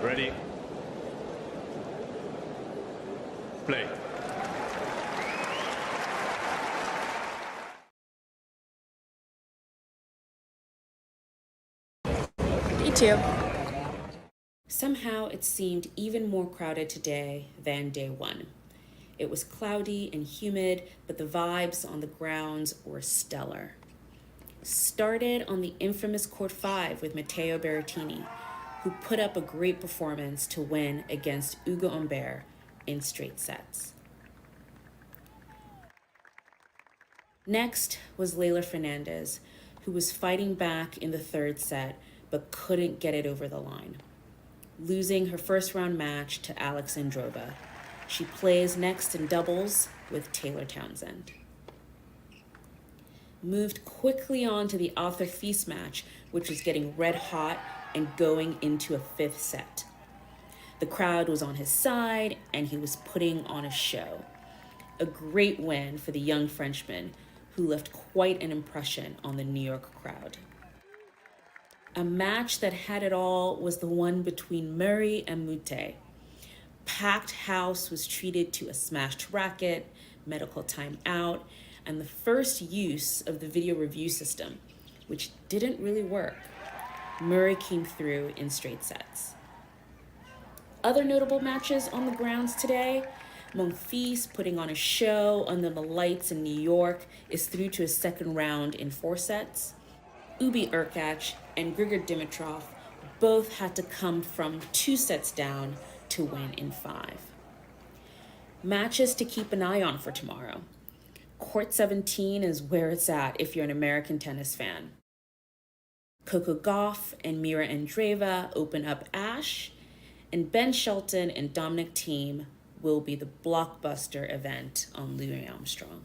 Ready? Play. Me too. Somehow it seemed even more crowded today than day one. It was cloudy and humid, but the vibes on the grounds were stellar. Started on the infamous Court 5 with Matteo Berrettini, who put up a great performance to win against Ugo Humbert in straight sets. Next was Leila Fernandez, who was fighting back in the third set but couldn't get it over the line, losing her first round match to Alexandrova. She plays next in doubles with Taylor Townsend. Moved quickly on to the Arthur Fils match, which was getting red hot and going into a fifth set. The crowd was on his side and he was putting on a show. A great win for the young Frenchman, who left quite an impression on the New York crowd. A match that had it all was the one between Murray and Mute. Packed house was treated to a smashed racket, medical timeout, and the first use of the video review system, which didn't really work. Murray came through in straight sets. Other notable matches on the grounds today: Monfils, putting on a show under the lights in New York, is through to a second round in 4 sets. Ubi Urkac and Grigor Dimitrov both had to come from 2 sets down to win in 5. Matches to keep an eye on for tomorrow. Court 17 is where it's at if you're an American tennis fan. Coco Gauff and Mira Andreeva open up Ash, and Ben Shelton and Dominic Thiem will be the blockbuster event on Louis Armstrong.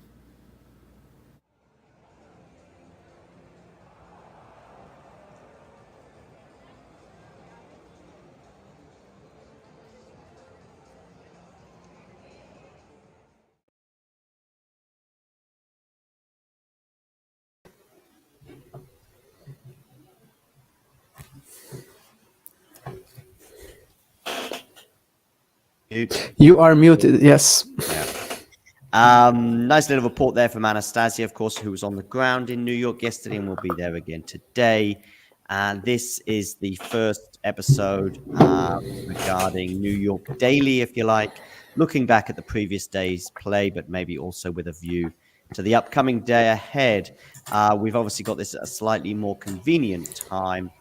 You are muted, yes. Yeah. Nice little report there from Anastasia, of course, who was on the ground in New York yesterday and will be there again today. And this is the first episode regarding New York Daily, if you like, looking back at the previous day's play, but maybe also with a view to the upcoming day ahead. We've obviously got this at a slightly more convenient time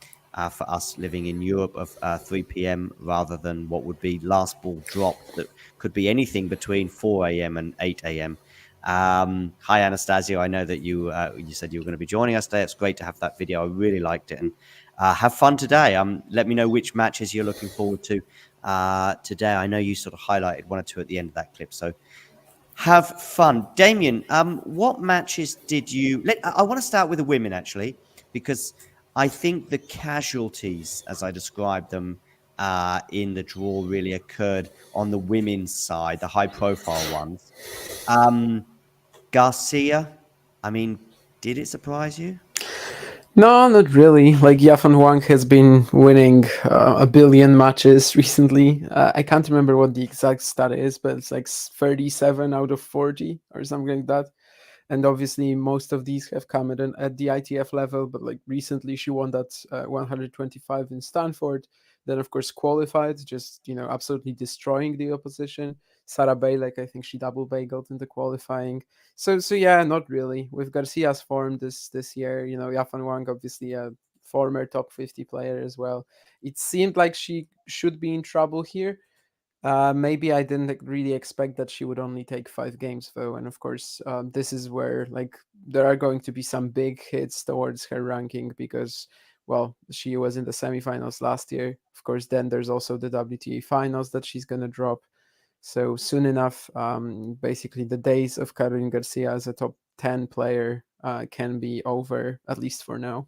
for us living in Europe of 3 p.m. rather than what would be last ball dropped that could be anything between 4 a.m. and 8 a.m. Hi, Anastasia. I know that you said you were going to be joining us today. It's great to have that video. I really liked it. And have fun today. Let me know which matches you're looking forward to today. I know you sort of highlighted 1 or 2 at the end of that clip. So have fun. Damien, what matches did you... I want to start with the women, actually, because I think the casualties, as I described them in the draw, really occurred on the women's side, the high-profile ones. Garcia, I mean, did it surprise you? No, not really. Like, Yafan Huang has been winning a billion matches recently. I can't remember what the exact stat is, but it's like 37 out of 40 or something like that. And obviously, most of these have come at the ITF level. But like recently, she won that 125 in Stanford. Then, of course, qualified, just absolutely destroying the opposition. Sarah Bailek, I think she double bageled in the qualifying. So yeah, not really. With Garcia's form this year, Yafan Wang, obviously a former top 50 player as well. It seemed like she should be in trouble here. Maybe I didn't really expect that she would only take 5 games though, and of course, this is where like there are going to be some big hits towards her ranking because, well, she was in the semifinals last year. Of course, then there's also the WTA finals that she's gonna drop. So soon enough, basically the days of Caroline Garcia as a top 10 player can be over, at least for now.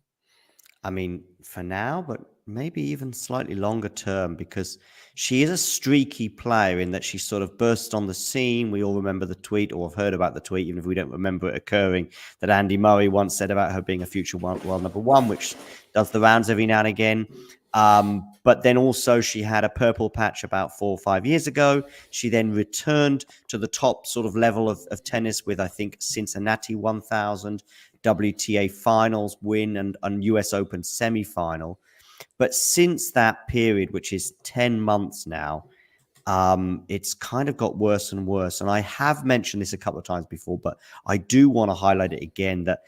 I mean, for now, but maybe even slightly longer term, because she is a streaky player in that she sort of burst on the scene. We all remember the tweet, or have heard about the tweet, even if we don't remember it occurring, that Andy Murray once said about her being a future world number one, which does the rounds every now and again. But then also she had a purple patch about 4 or 5 years ago. She then returned to the top sort of level of tennis with, I think, Cincinnati 1000, WTA finals win, and US Open semi-final. But since that period, which is 10 months now, it's kind of got worse and worse. And I have mentioned this a couple of times before, but I do want to highlight it again that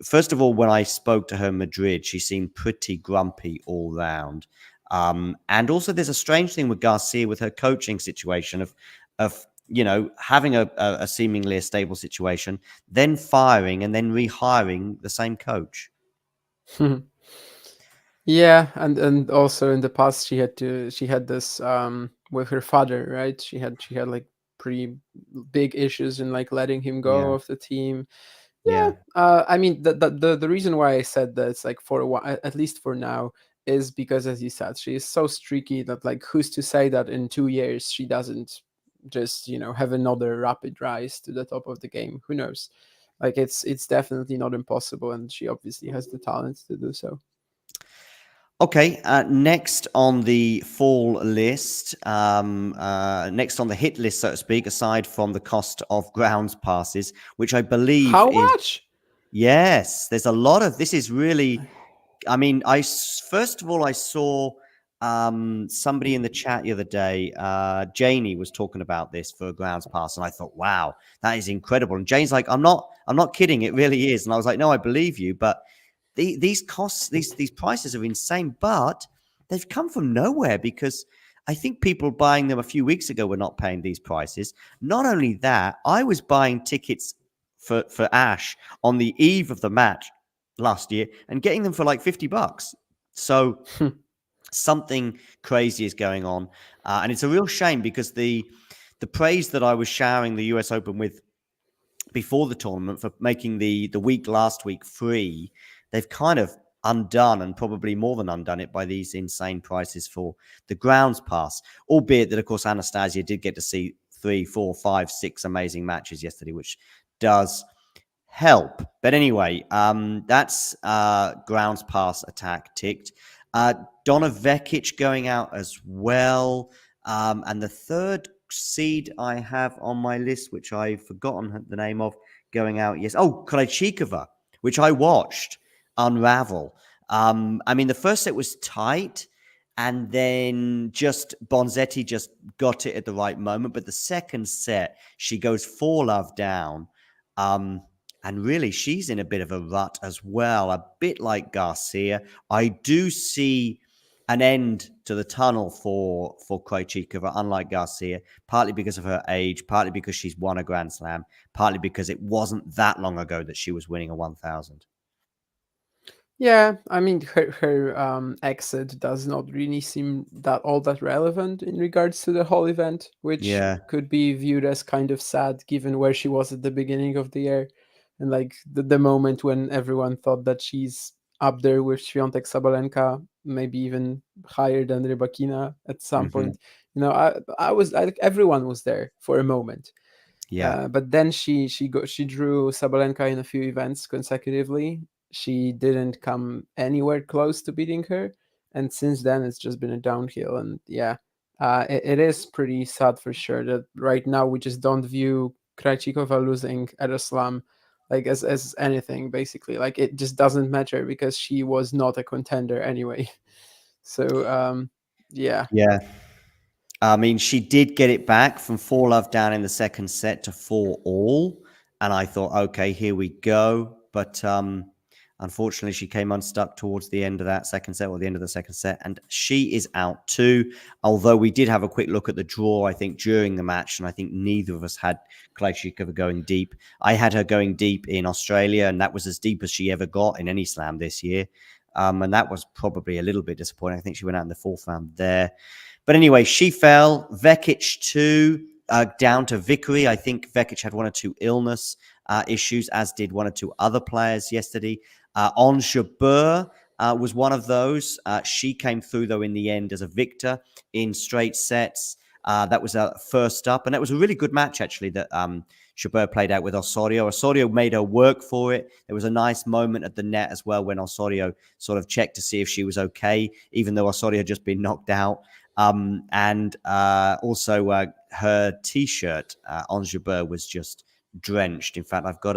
first of all, when I spoke to her in Madrid, she seemed pretty grumpy all round. And also there's a strange thing with Garcia with her coaching situation of having a seemingly a stable situation, then firing and then rehiring the same coach. Yeah, and also in the past she had this with her father, right? She had like pretty big issues in like letting him go Yeah. of the team. Yeah, Yeah. I mean the reason why I said that it's like for a while, at least for now, is because as you said, she is so streaky that like who's to say that in 2 years she doesn't just have another rapid rise to the top of the game? Who knows? Like it's definitely not impossible, and she obviously has the talent to do so. Okay, next on the fall list, next on the hit list, so to speak, aside from the cost of grounds passes, which I believe How is... much? Yes, there's a lot of... This is really... I mean, first of all, I saw somebody in the chat the other day, Janie was talking about this for a grounds pass, and I thought, wow, that is incredible. And Jane's like, I'm not kidding, it really is. And I was like, no, I believe you, but these costs, these prices are insane, but they've come from nowhere, because I think people buying them a few weeks ago were not paying these prices. Not only that, I was buying tickets for Ash on the eve of the match last year and getting them for like $50. So something crazy is going on, and it's a real shame, because the praise that I was showering the US Open with before the tournament for making the week last week free, they've kind of undone, and probably more than undone it, by these insane prices for the grounds pass. Albeit that, of course, Anastasia did get to see 3, 4, 5, 6 amazing matches yesterday, which does help. But anyway, that's grounds pass attack ticked. Donna Vekic going out as well. And the third seed I have on my list, which I've forgotten the name of, going out. Yes. Oh, Krejcikova, which I watched unravel. I mean, the first set was tight, and then just Bonzetti just got it at the right moment. But the second set, she goes 4-love down. And really, she's in a bit of a rut as well, a bit like Garcia. I do see an end to the tunnel for Krejcikova, unlike Garcia, partly because of her age, partly because she's won a Grand Slam, partly because it wasn't that long ago that she was winning a 1000. Yeah, I mean her exit does not really seem all that relevant in regards to the whole event, which Yeah. could be viewed as kind of sad given where she was at the beginning of the year, and like the moment when everyone thought that she's up there with Świątek Sabalenka, maybe even higher than Rybakina at some point. Everyone was there for a moment. Yeah. But then she drew Sabalenka in a few events consecutively. She didn't come anywhere close to beating her, and since then it's just been a downhill. And yeah, it is pretty sad for sure that right now we just don't view Krejcikova losing at a slam like as anything, basically. Like it just doesn't matter because she was not a contender anyway. So yeah. Yeah. I mean, she did get it back from 4-love down in the second set to 4-all. And I thought, okay, here we go. But unfortunately, she came unstuck towards the end of that second set, or the end of the second set. And she is out too. Although we did have a quick look at the draw, I think, during the match. And I think neither of us had Krejcikova going deep. I had her going deep in Australia, and that was as deep as she ever got in any slam this year. And that was probably a little bit disappointing. I think she went out in the fourth round there. But anyway, she fell. Vekic too, down to Vickery. I think Vekic had 1 or 2 illness issues, as did 1 or 2 other players yesterday. Ons Jabeur was one of those. She came through, though, in the end as a victor in straight sets. That was first up, and that was a really good match, actually, that Jabeur played out with Osorio. Osorio made her work for it. There was a nice moment at the net as well when Osorio sort of checked to see if she was okay, even though Osorio had just been knocked out. And also her T-shirt, Ons Jabeur, was just drenched. In fact, I've got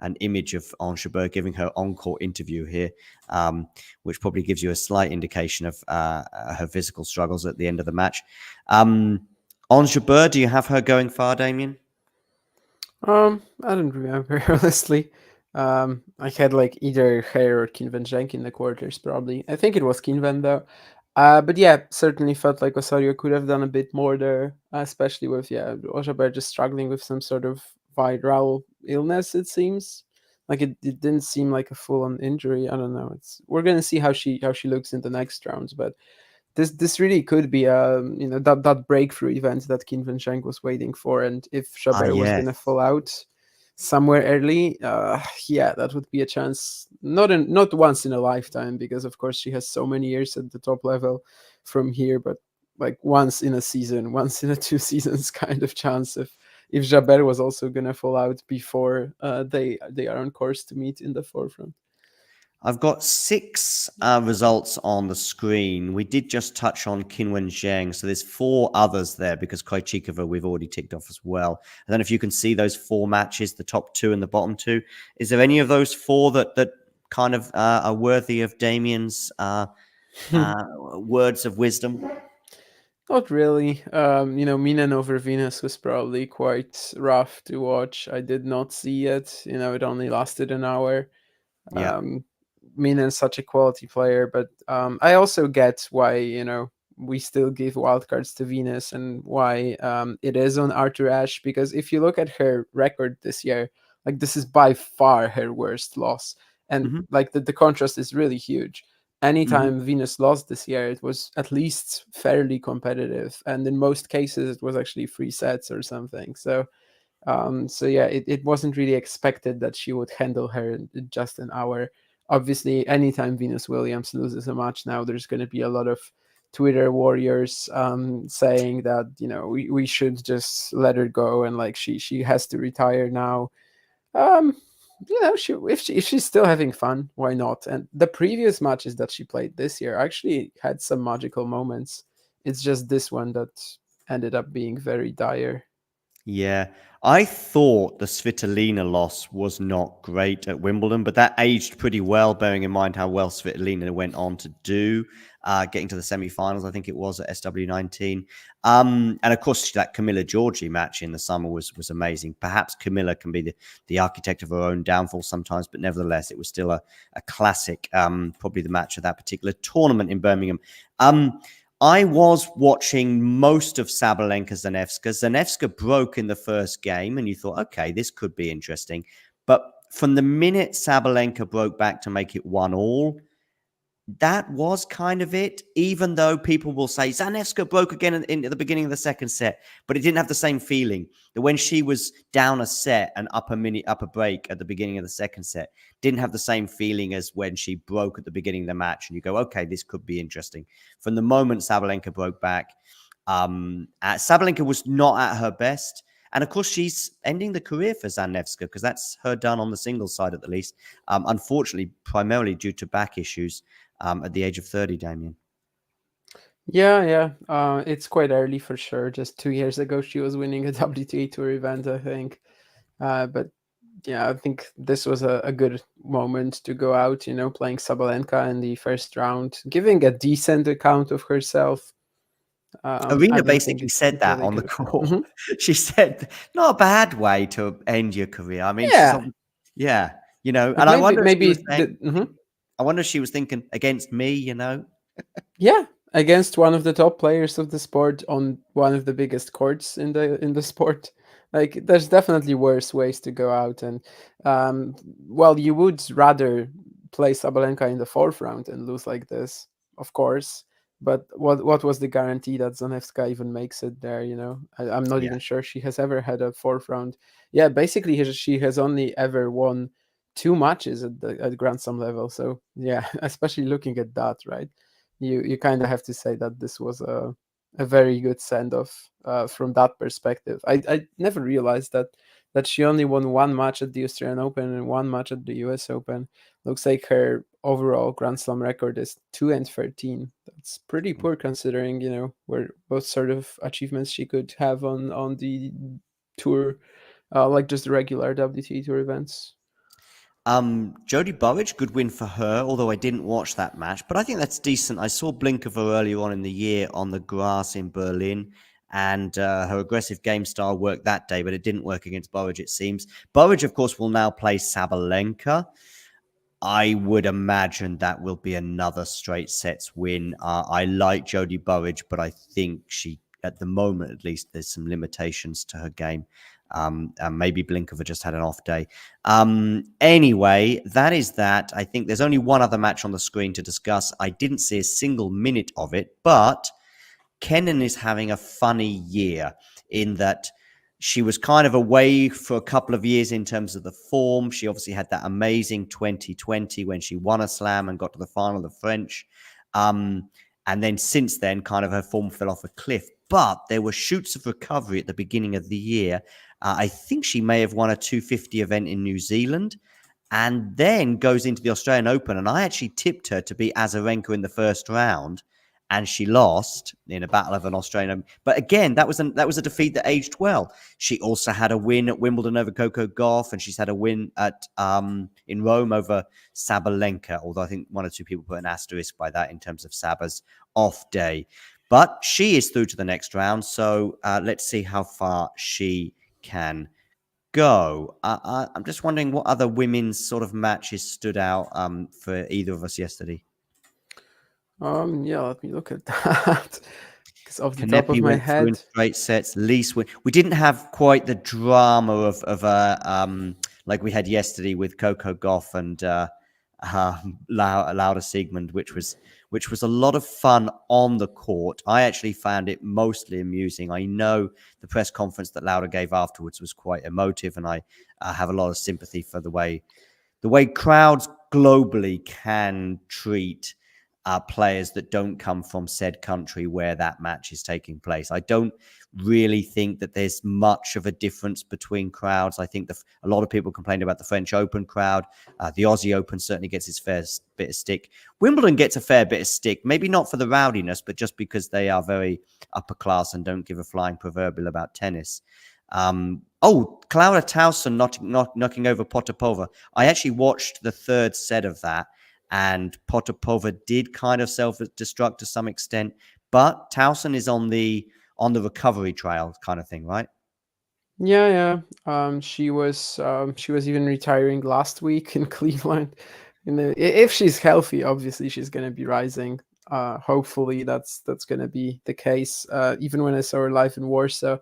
an image of Ons Jabeur giving her encore interview here, which probably gives you a slight indication of her physical struggles at the end of the match. Ons Jabeur, do you have her going far, Damien? I don't remember, honestly. I had like either her or Kinven Zheng in the quarters, probably. I think it was Kinven though. But yeah, certainly felt like Osorio could have done a bit more there, especially with Ojaber just struggling with some sort of viral illness. It seems like it didn't seem like a full-on injury. I don't know. We're gonna see how she looks in the next rounds, but this really could be that breakthrough event that Kinven Zheng was waiting for, and if Jabeur was Yes. gonna fall out somewhere early, that would be a chance, not once in a lifetime, because of course she has so many years at the top level from here, but like once in a season, once in a 2 seasons kind of chance if Jabeur was also gonna fall out before they are on course to meet in the forefront. I've got 6 results on the screen. We did just touch on Qinwen Zheng, so there's 4 others there because Krejcikova we've already ticked off as well. I don't know if you can see those 4 matches, the top 2 and the bottom 2. Is there any of those 4 that kind of are worthy of Damien's words of wisdom? Not really. Milan over Venus was probably quite rough to watch. I did not see it. It only lasted an hour. Yeah. Minan's such a quality player, but I also get why we still give wildcards to Venus and why it is on Arthur Ashe, because if you look at her record this year, like this is by far her worst loss, and Mm-hmm. like the contrast is really huge. Mm-hmm. Anytime Venus lost this year, it was at least fairly competitive, and in most cases, it was actually 3 sets or something. So yeah, it wasn't really expected that she would handle her in just an hour. Obviously, anytime Venus Williams loses a match now, there's going to be a lot of Twitter warriors saying that we should just let her go and like she has to retire now. Um, if she's still having fun, why not? And the previous matches that she played this year actually had some magical moments. It's just this one that ended up being very dire. Yeah, I thought the Svitolina loss was not great at Wimbledon, but that aged pretty well, bearing in mind how well Svitolina went on to do, getting to the semi-finals, I think it was at SW19. And of course, that Camilla Giorgi match in the summer was amazing. Perhaps Camilla can be the architect of her own downfall sometimes, but nevertheless, it was still a classic, probably the match of that particular tournament in Birmingham. I was watching most of Sabalenka-Zanevska. Zanevska broke in the first game, and you thought, okay, this could be interesting. But from the minute Sabalenka broke back to make it 1-1, that was kind of it, even though people will say Zanevska broke again in the beginning of the second set, but it didn't have the same feeling. That when she was down a set and up a break at the beginning of the second set, didn't have the same feeling as when she broke at the beginning of the match. And you go, okay, this could be interesting. From the moment Sabalenka broke back, Sabalenka was not at her best. And of course, she's ending the career for Zanevska because that's her done on the singles side at the least. Unfortunately, primarily due to back issues at the age of 30, Damien. Yeah. It's quite early for sure. Just 2 years ago, she was winning a WTA Tour event, I think. But yeah, I think this was a good moment to go out, playing Sabalenka in the first round, giving a decent account of herself. I Arena don't think basically it said that really on the could have. call. She said, not a bad way to end your career. I mean, she's, Yeah, yeah, like and I wonder if she was maybe saying, I wonder if she was thinking against me, yeah, against one of the top players of the sport on one of the biggest courts in the sport. Like, there's definitely worse ways to go out, and well, you would rather play Sabalenka in the fourth round and lose like this, of course. But what was the guarantee that Zanevska even makes it there? I'm not Yeah. even sure she has ever had a fourth round. Yeah, basically she has only ever won 2 matches at Grand Slam level. So yeah, especially looking at that, right? You kind of have to say that this was a very good send off from that perspective. I never realized that she only won 1 match at the Australian Open and 1 match at the US Open. Looks like her overall Grand Slam record is 2-13. That's pretty poor considering, what sort of achievements she could have on the tour, like just the regular WTA Tour events. Jodie Burrage, good win for her, although I didn't watch that match, but I think that's decent. I saw blink of her earlier on in the year on the grass in Berlin, and her aggressive game style worked that day, but it didn't work against Burrage, it seems. Burrage, of course, will now play Sabalenka. I would imagine that will be another straight sets win. I like Jodie Burrage, but I think she, at the moment at least, there's some limitations to her game. And maybe Blinkova just had an off day. Anyway, that is that. I think there's only one other match on the screen to discuss. I didn't see a single minute of it, but Kenin is having a funny year in that she was kind of away for a couple of years in terms of the form. She obviously had that amazing 2020 when she won a slam and got to the final of the French. And then since then, kind of her form fell off a cliff. But there were shoots of recovery at the beginning of the year. I think she may have won a 250 event in New Zealand and then goes into the Australian Open. And I actually tipped her to beat Azarenka in the first round. And she lost in a battle of an Australian. But again, that was a defeat that aged well. She also had a win at Wimbledon over Coco Gauff, and she's had a win at in Rome over Sabalenka. Although I think one or two people put an asterisk by that in terms of Saba's off day. But she is through to the next round, so let's see how far she can go. I'm just wondering what other women's sort of matches stood out for either of us yesterday. Yeah, let me look at that. Because off the top of Kanepi my went through in head, straight sets. Least we didn't have quite the drama of like we had yesterday with Coco Gauff and Laura Siegmund, which was a lot of fun on the court. I actually found it mostly amusing. I know the press conference that Laura gave afterwards was quite emotive, and I have a lot of sympathy for the way crowds globally can treat players that don't come from said country where that match is taking place. I don't really think that there's much of a difference between crowds. I think a lot of people complained about the French Open crowd. The Aussie Open certainly gets its fair bit of stick. Wimbledon gets a fair bit of stick, maybe not for the rowdiness, but just because they are very upper class and don't give a flying proverbial about tennis. Clara Towson knocking over Potapova. I actually watched the third set of that, and Potapova did kind of self-destruct to some extent, but Towson is on the recovery trail kind of thing, right? yeah. She was even retiring last week in Cleveland. If she's healthy, obviously she's going to be rising. Hopefully that's going to be the case. Even when I saw her live in Warsaw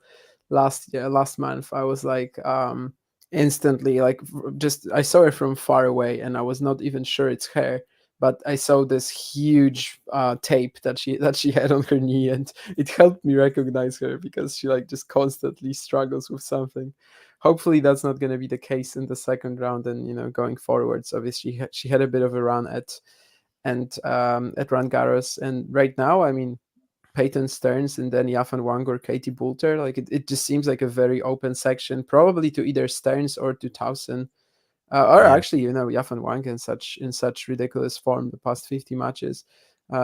last month, I was like, instantly, like, just I saw her from far away and I was not even sure it's her, but I saw this huge tape that she had on her knee, and it helped me recognize her because she like just constantly struggles with something. Hopefully that's not going to be the case in the second round, and going forwards. Obviously she had a bit of a run at Roland Garros, and right now, I mean, Peyton Stearns and then Yafan Wang or Katie Boulter. Like it just seems like a very open section, probably to either Stearns or to Towson, or Yeah. actually, Yafan Wang in such ridiculous form the past 50 matches.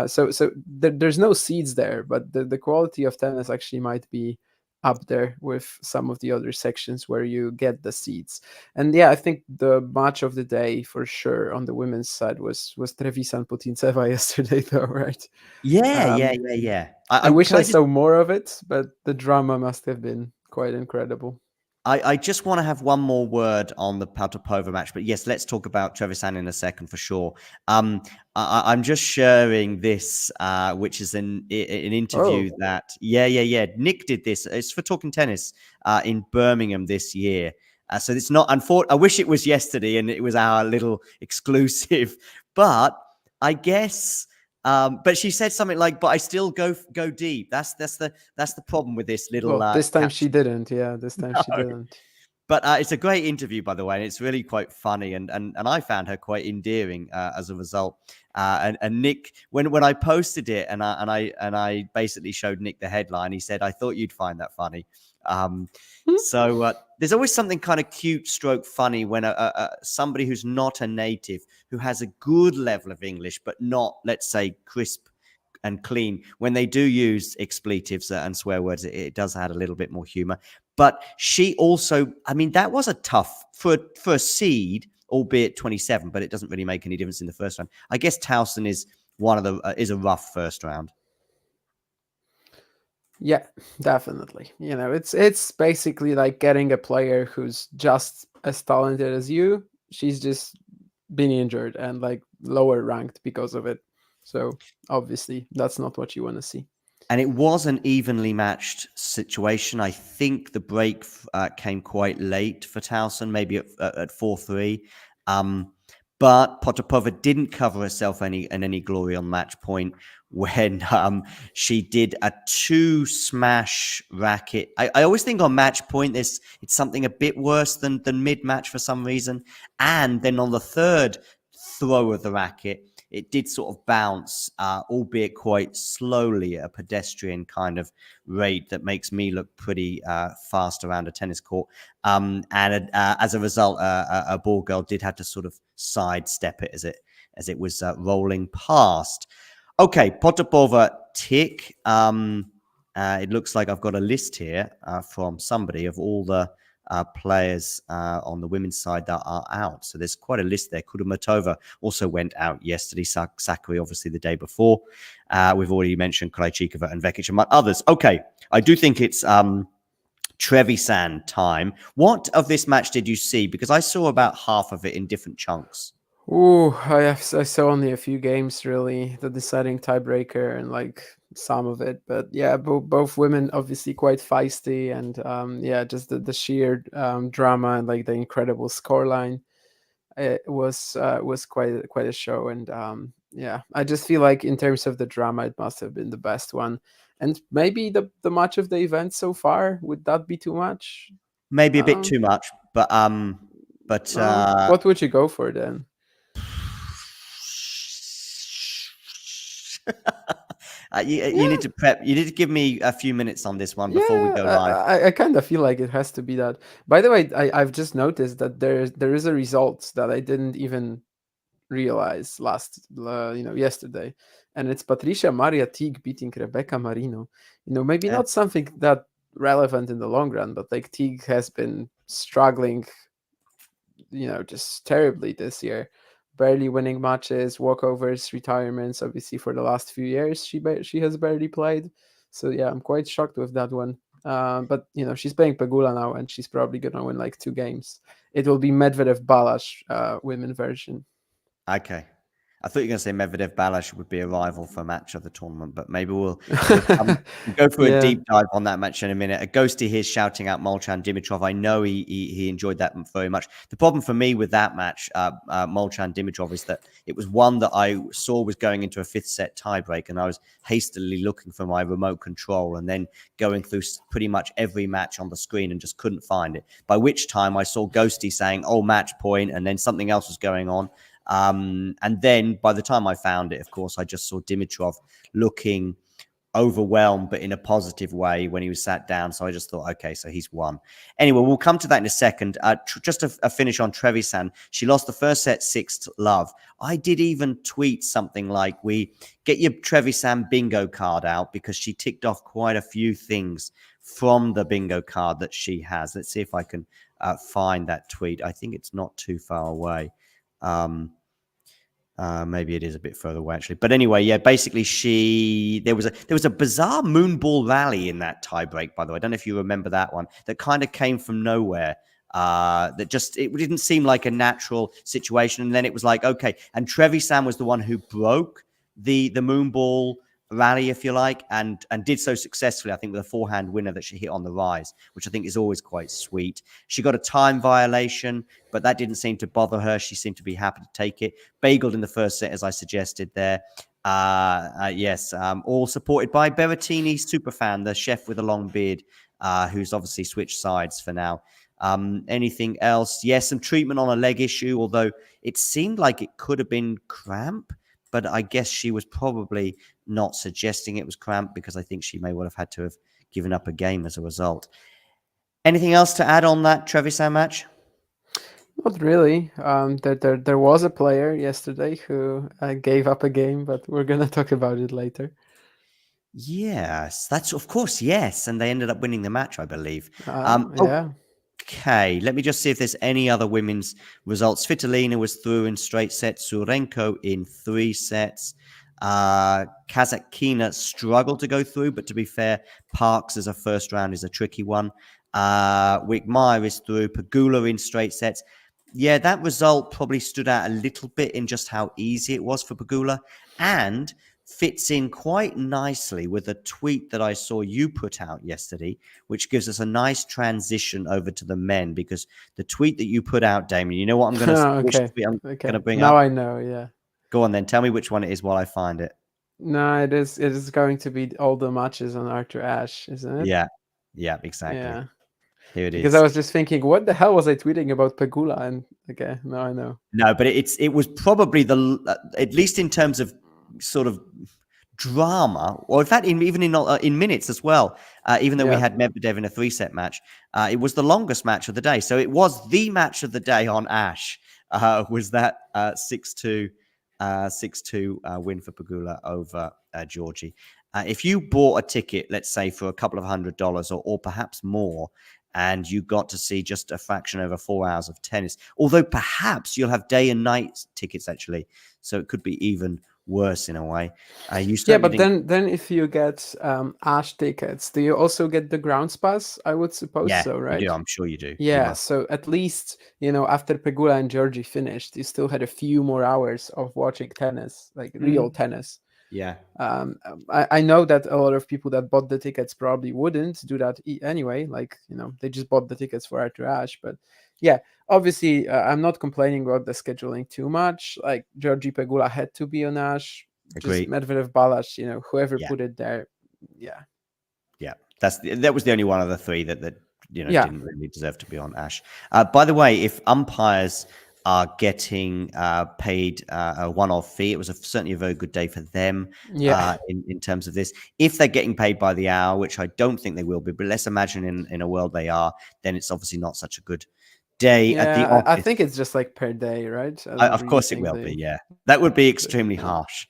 So there's no seeds there, but the quality of tennis actually might be up there with some of the other sections where you get the seeds. And yeah, I think the match of the day for sure on the women's side was Trevisan Putintseva yesterday, though, right? Yeah. I wish I saw more of it, but the drama must have been quite incredible. I just want to have one more word on the Potapova match, but yes, let's talk about Trevisan in a second for sure. I'm just sharing this, which is an interview that Nick did this. It's for Talking Tennis in Birmingham this year. So it's not unfortunate. I wish it was yesterday and it was our little exclusive, but I guess. But she said something like, "But I still go deep." That's the problem with this little. Well, this time she didn't. Yeah, this time she didn't. But it's a great interview, by the way, and it's really quite funny, and I found her quite endearing as a result. And Nick, when I posted it, and I basically showed Nick the headline, he said, "I thought you'd find that funny." So there's always something kind of cute, stroke funny when somebody who's not a native, who has a good level of English, but not, let's say, crisp and clean, when they do use expletives and swear words, it does add a little bit more humor. But she also, I mean, that was a tough for a seed, albeit 27, but it doesn't really make any difference in the first round. I guess Towson is one of the is a rough first round. Yeah, definitely. It's basically like getting a player who's just as talented as you. She's just been injured and like lower ranked because of it. So obviously that's not what you want to see. And it was an evenly matched situation. I think the break came quite late for Towson, maybe at 4-3. But Potapova didn't cover herself in any glory on match point when she did a 2 smash racket. I always think on match point it's something a bit worse than mid match for some reason. And then on the third throw of the racket, it did sort of bounce, albeit quite slowly, at a pedestrian kind of rate that makes me look pretty fast around a tennis court. And as a result, a ball girl did have to sort of sidestep it as it was rolling past. Okay, Potapova tick. It looks like I've got a list here from somebody of all the players on the women's side that are out. So there's quite a list there. Kudermetova also went out yesterday. Sakkari, obviously, the day before. We've already mentioned Krejcikova and Vekic and others. Okay, I do think it's Trevisan time. What of this match did you see? Because I saw about half of it in different chunks. I saw only a few games, really, the deciding tiebreaker and like some of it. But yeah, both women obviously quite feisty, and just the sheer drama and like the incredible scoreline. It was quite a show, and I just feel like in terms of the drama, it must have been the best one, and maybe the match of the event so far. Would that be too much? Maybe a bit too much, but what would you go for then? You need to prep. You need to give me a few minutes on this one before we go live. I kind of feel like it has to be that. By the way, I've just noticed that there is a result that I didn't even realize yesterday, and it's Patricia Maria Teague beating Rebecca Marino. Maybe not something that relevant in the long run, but like Teague has been struggling, just terribly this year. Barely winning matches, walkovers, retirements. Obviously, for the last few years, she has barely played. So yeah, I'm quite shocked with that one. But she's playing Pegula now, and she's probably gonna win like 2 games. It will be Medvedev Balash women version. Okay. I thought you were going to say Medvedev Balash would be a rival for match of the tournament, but maybe we'll go through a deep dive on that match in a minute. A ghosty here shouting out Molchan Dimitrov. I know he enjoyed that very much. The problem for me with that match, Molchan Dimitrov, is that it was one that I saw was going into a 5th set tiebreak, and I was hastily looking for my remote control and then going through pretty much every match on the screen and just couldn't find it. By which time I saw Ghosty saying, "Oh, match point," and then something else was going on. And then by the time I found it, of course, I just saw Dimitrov looking overwhelmed, but in a positive way when he was sat down. So I just thought, okay, so he's won. Anyway, we'll come to that in a second. Just a finish on Trevisan. She lost the first set 6-love. I did even tweet something like, we get your Trevisan bingo card out, because she ticked off quite a few things from the bingo card that she has. Let's see if I can find that tweet. I think it's not too far away. Maybe it is a bit further away, actually. But anyway, yeah, basically there was a bizarre moonball rally in that tiebreak, by the way. I don't know if you remember that one, that kind of came from nowhere. It didn't seem like a natural situation. And then it was like, okay. And Trevisan was the one who broke the moonball rally, if you like, and did so successfully, I think, with a forehand winner that she hit on the rise, which I think is always quite sweet. She got a time violation, but that didn't seem to bother her. She seemed to be happy to take it. Bageled in the first set, as I suggested there. Yes, all supported by Berrettini superfan, the chef with a long beard, who's obviously switched sides for now. Anything else? Yes, some treatment on a leg issue, although it seemed like it could have been cramp, but I guess she was probably not suggesting it was cramp because I think she may well have had to have given up a game as a result. Anything else to add on that Trevisan match? Not really. There was a player yesterday who gave up a game, but we're gonna talk about it later. Yes, that's of course, yes. And they ended up winning the match, I believe. Yeah. Okay, let me just see if there's any other women's results. Svitolina was through in straight sets, Surenko in 3 sets. Kazakina struggled to go through, but to be fair, Parks as a first round is a tricky one. Wickmeyer is through, Pegula in straight sets. Yeah, that result probably stood out a little bit in just how easy it was for Pegula, and fits in quite nicely with a tweet that I saw you put out yesterday, which gives us a nice transition over to the men, because the tweet that you put out, Damien, you know what I'm going to okay. bring now up? I know, yeah. Go on then, tell me which one it is while I find it. No, it is going to be all the matches on Arthur Ashe, isn't it? Yeah, exactly. Yeah. Here it is. Because I was just thinking, what the hell was I tweeting about Pegula? And okay, now I know. No, but it was probably at least in terms of sort of drama, or in fact, even in minutes as well. Even though we had Medvedev in a 3-set match, it was the longest match of the day. So it was the match of the day on Ashe. Was that 6-2 win for Pegula over Georgie? If you bought a ticket, let's say for a couple of $100 or perhaps more, and you got to see just a fraction over 4 hours of tennis, although perhaps you'll have day and night tickets actually, so it could be even worse in a way. But then if you get Ashe tickets, do you also get the grounds pass? I would suppose so, right? You do. I'm sure you do. Yeah, so at least, after Pegula and Georgie finished, you still had a few more hours of watching tennis, like real tennis. Yeah. I know that a lot of people that bought the tickets probably wouldn't do that anyway. Like, they just bought the tickets for Arthur Ashe. But yeah, obviously, I'm not complaining about the scheduling too much. Like, Georgie Pegula had to be on Ashe. Agree. Just Medvedev, Balazs, whoever put it there. Yeah. Yeah. That was the only one of the three that didn't really deserve to be on Ashe. By the way, if umpires are getting paid a one-off fee, it was certainly a very good day for them in terms of this. If they're getting paid by the hour, which I don't think they will be, but let's imagine in a world they are, then it's obviously not such a good day at the office. I think it's just like per day, right? Of course it will be, yeah. That would be extremely harsh.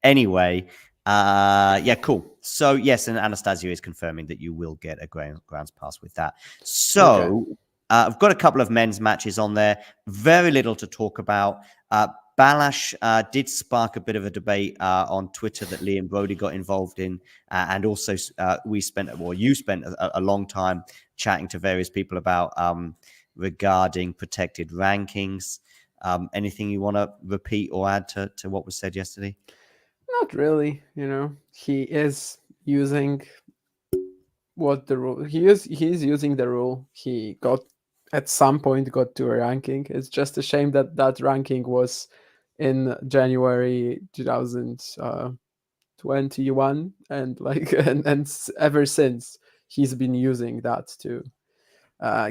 Anyway, cool. So, yes, and Anastasia is confirming that you will get a grounds pass with that. So... Okay. I've got a couple of men's matches on there. Very little to talk about. Balazs did spark a bit of a debate on Twitter that Liam Brody got involved in. And also you spent a long time chatting to various people about regarding protected rankings. Anything you want to repeat or add to what was said yesterday? Not really. He is using what the rule. He's using the rule. He at some point got to a ranking. It's just a shame that ranking was in January 2021, and and ever since he's been using that to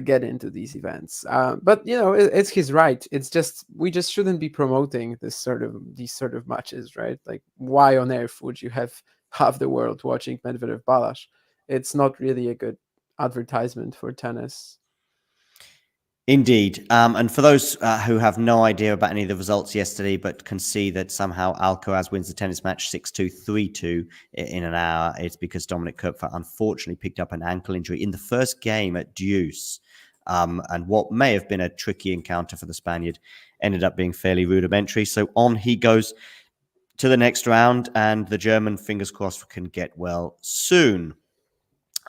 get into these events. But it's his right. It's just we just shouldn't be promoting these sort of matches, right? Like, why on earth would you have half the world watching Medvedev Balazs? It's not really a good advertisement for tennis. Indeed. And for those who have no idea about any of the results yesterday, but can see that somehow Alcaraz wins the tennis match 6-2, 3-2 in an hour, it's because Dominic Koepfer unfortunately picked up an ankle injury in the first game at deuce. And what may have been a tricky encounter for the Spaniard ended up being fairly rudimentary. So on he goes to the next round, and the German, fingers crossed, can get well soon.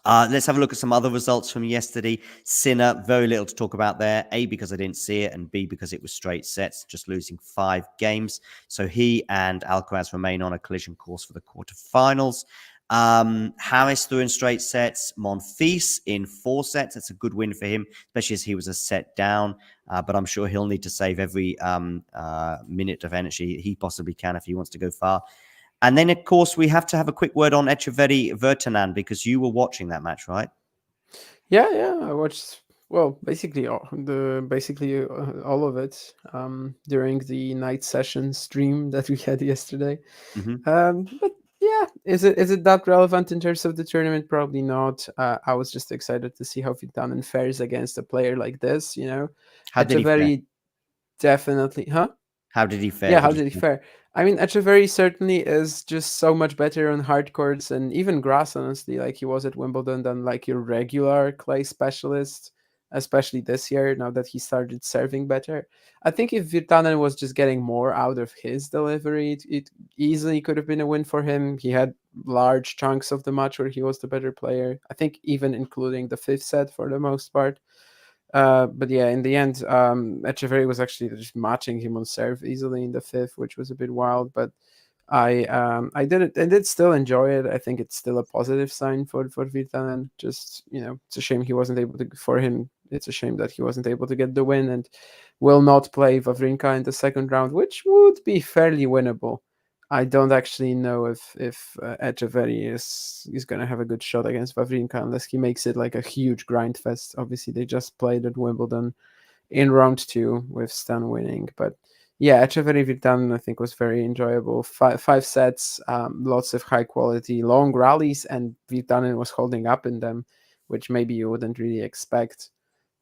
Let's have a look at some other results from yesterday. Sinner, very little to talk about there. A, because I didn't see it, and B, because it was straight sets, just losing 5 games. So he and Alcaraz remain on a collision course for the quarterfinals. Harris threw in straight sets. Monfils in 4 sets. That's a good win for him, especially as he was a set down. But I'm sure he'll need to save every minute of energy he possibly can if he wants to go far. And then, of course, we have to have a quick word on Echeverry Virtanen, because you were watching that match, right? Yeah, I watched Well, basically, all of it during the night session stream that we had yesterday. Hmm. But yeah, is it that relevant in terms of the tournament? Probably not. I was just excited to see how Vitanen fares against a player like this. How did he fare? Echeverry definitely, huh? How did he fare? Yeah, Did how you did he say? fare? I mean, Echeverry certainly is just so much better on hard courts and even grass, honestly, like he was at Wimbledon, than like your regular clay specialist, especially this year, now that he started serving better. I think if Virtanen was just getting more out of his delivery, it easily could have been a win for him. He had large chunks of the match where he was the better player. I think even including the fifth set for the most part. But yeah, in the end, Echeverry was actually just matching him on serve easily in the fifth, which was a bit wild. But I did still enjoy it. I think it's still a positive sign for Virtanen. Just it's a shame he wasn't able to. For him, it's a shame that he wasn't able to get the win and will not play Wawrinka in the second round, which would be fairly winnable. I don't actually know if Echeverry is going to have a good shot against Wawrinka unless he makes it like a huge grind fest. Obviously, they just played at Wimbledon in round two with Stan winning, but yeah, Echeverry Virtanen I think was very enjoyable. Five sets, lots of high quality long rallies, and Virtanen was holding up in them, which maybe you wouldn't really expect.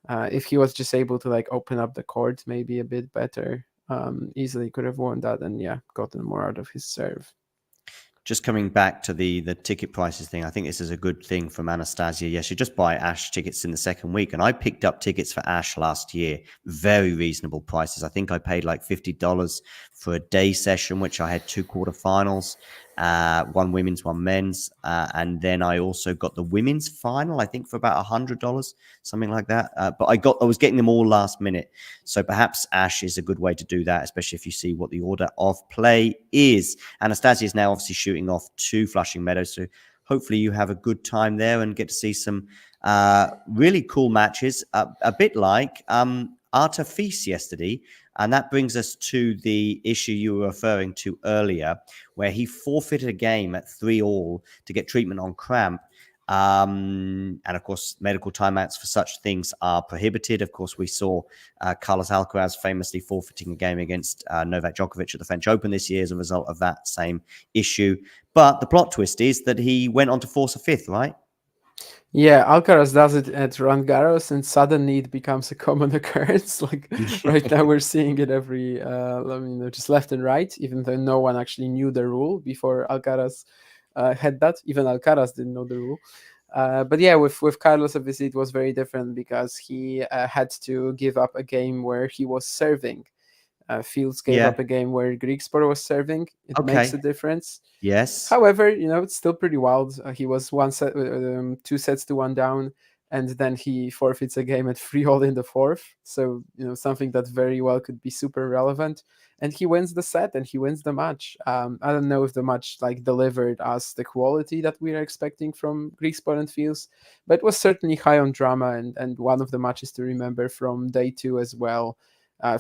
If he was just able to like open up the court maybe a bit better, easily could have won that and yeah, gotten more out of his serve. Just coming back to the ticket prices thing, I think this is a good thing from Anastasia. Yes, you just buy Ash tickets in the second week, and I picked up tickets for Ash last year, very reasonable prices. I think I paid like $50 for a day session, which I had two quarterfinals, one women's, one men's, and then I also got the women's final, I think for about $100, something like that. But I was getting them all last minute, so perhaps Ash is a good way to do that, especially if you see what the order of play is. Anastasia is now obviously shooting off to Flushing Meadows, so hopefully you have a good time there and get to see some really cool matches, a bit like Arta Feast yesterday. And that brings us to the issue you were referring to earlier, where he forfeited a game at 3-all to get treatment on cramp. And of course, medical timeouts for such things are prohibited. Of course, we saw Carlos Alcaraz famously forfeiting a game against Novak Djokovic at the French Open this year as a result of that same issue. But the plot twist is that he went on to force a fifth, right? Yeah, Alcaraz does it at Roland Garros, and suddenly it becomes a common occurrence. Like right now, we're seeing it every, just left and right. Even though no one actually knew the rule before Alcaraz had that. Even Alcaraz didn't know the rule. But yeah, with Carlos, obviously, it was very different because he had to give up a game where he was serving. Fields gave Yeah. up a game where Griekspoor was serving. It makes Okay. a difference. Yes. However, it's still pretty wild. He was 2 sets to 1 down, and then he forfeits a game at 3-all in the fourth. So something that very well could be super relevant. And he wins the set and he wins the match. I don't know if the match like delivered us the quality that we are expecting from Griekspoor and Fields, but it was certainly high on drama and one of the matches to remember from day 2 as well.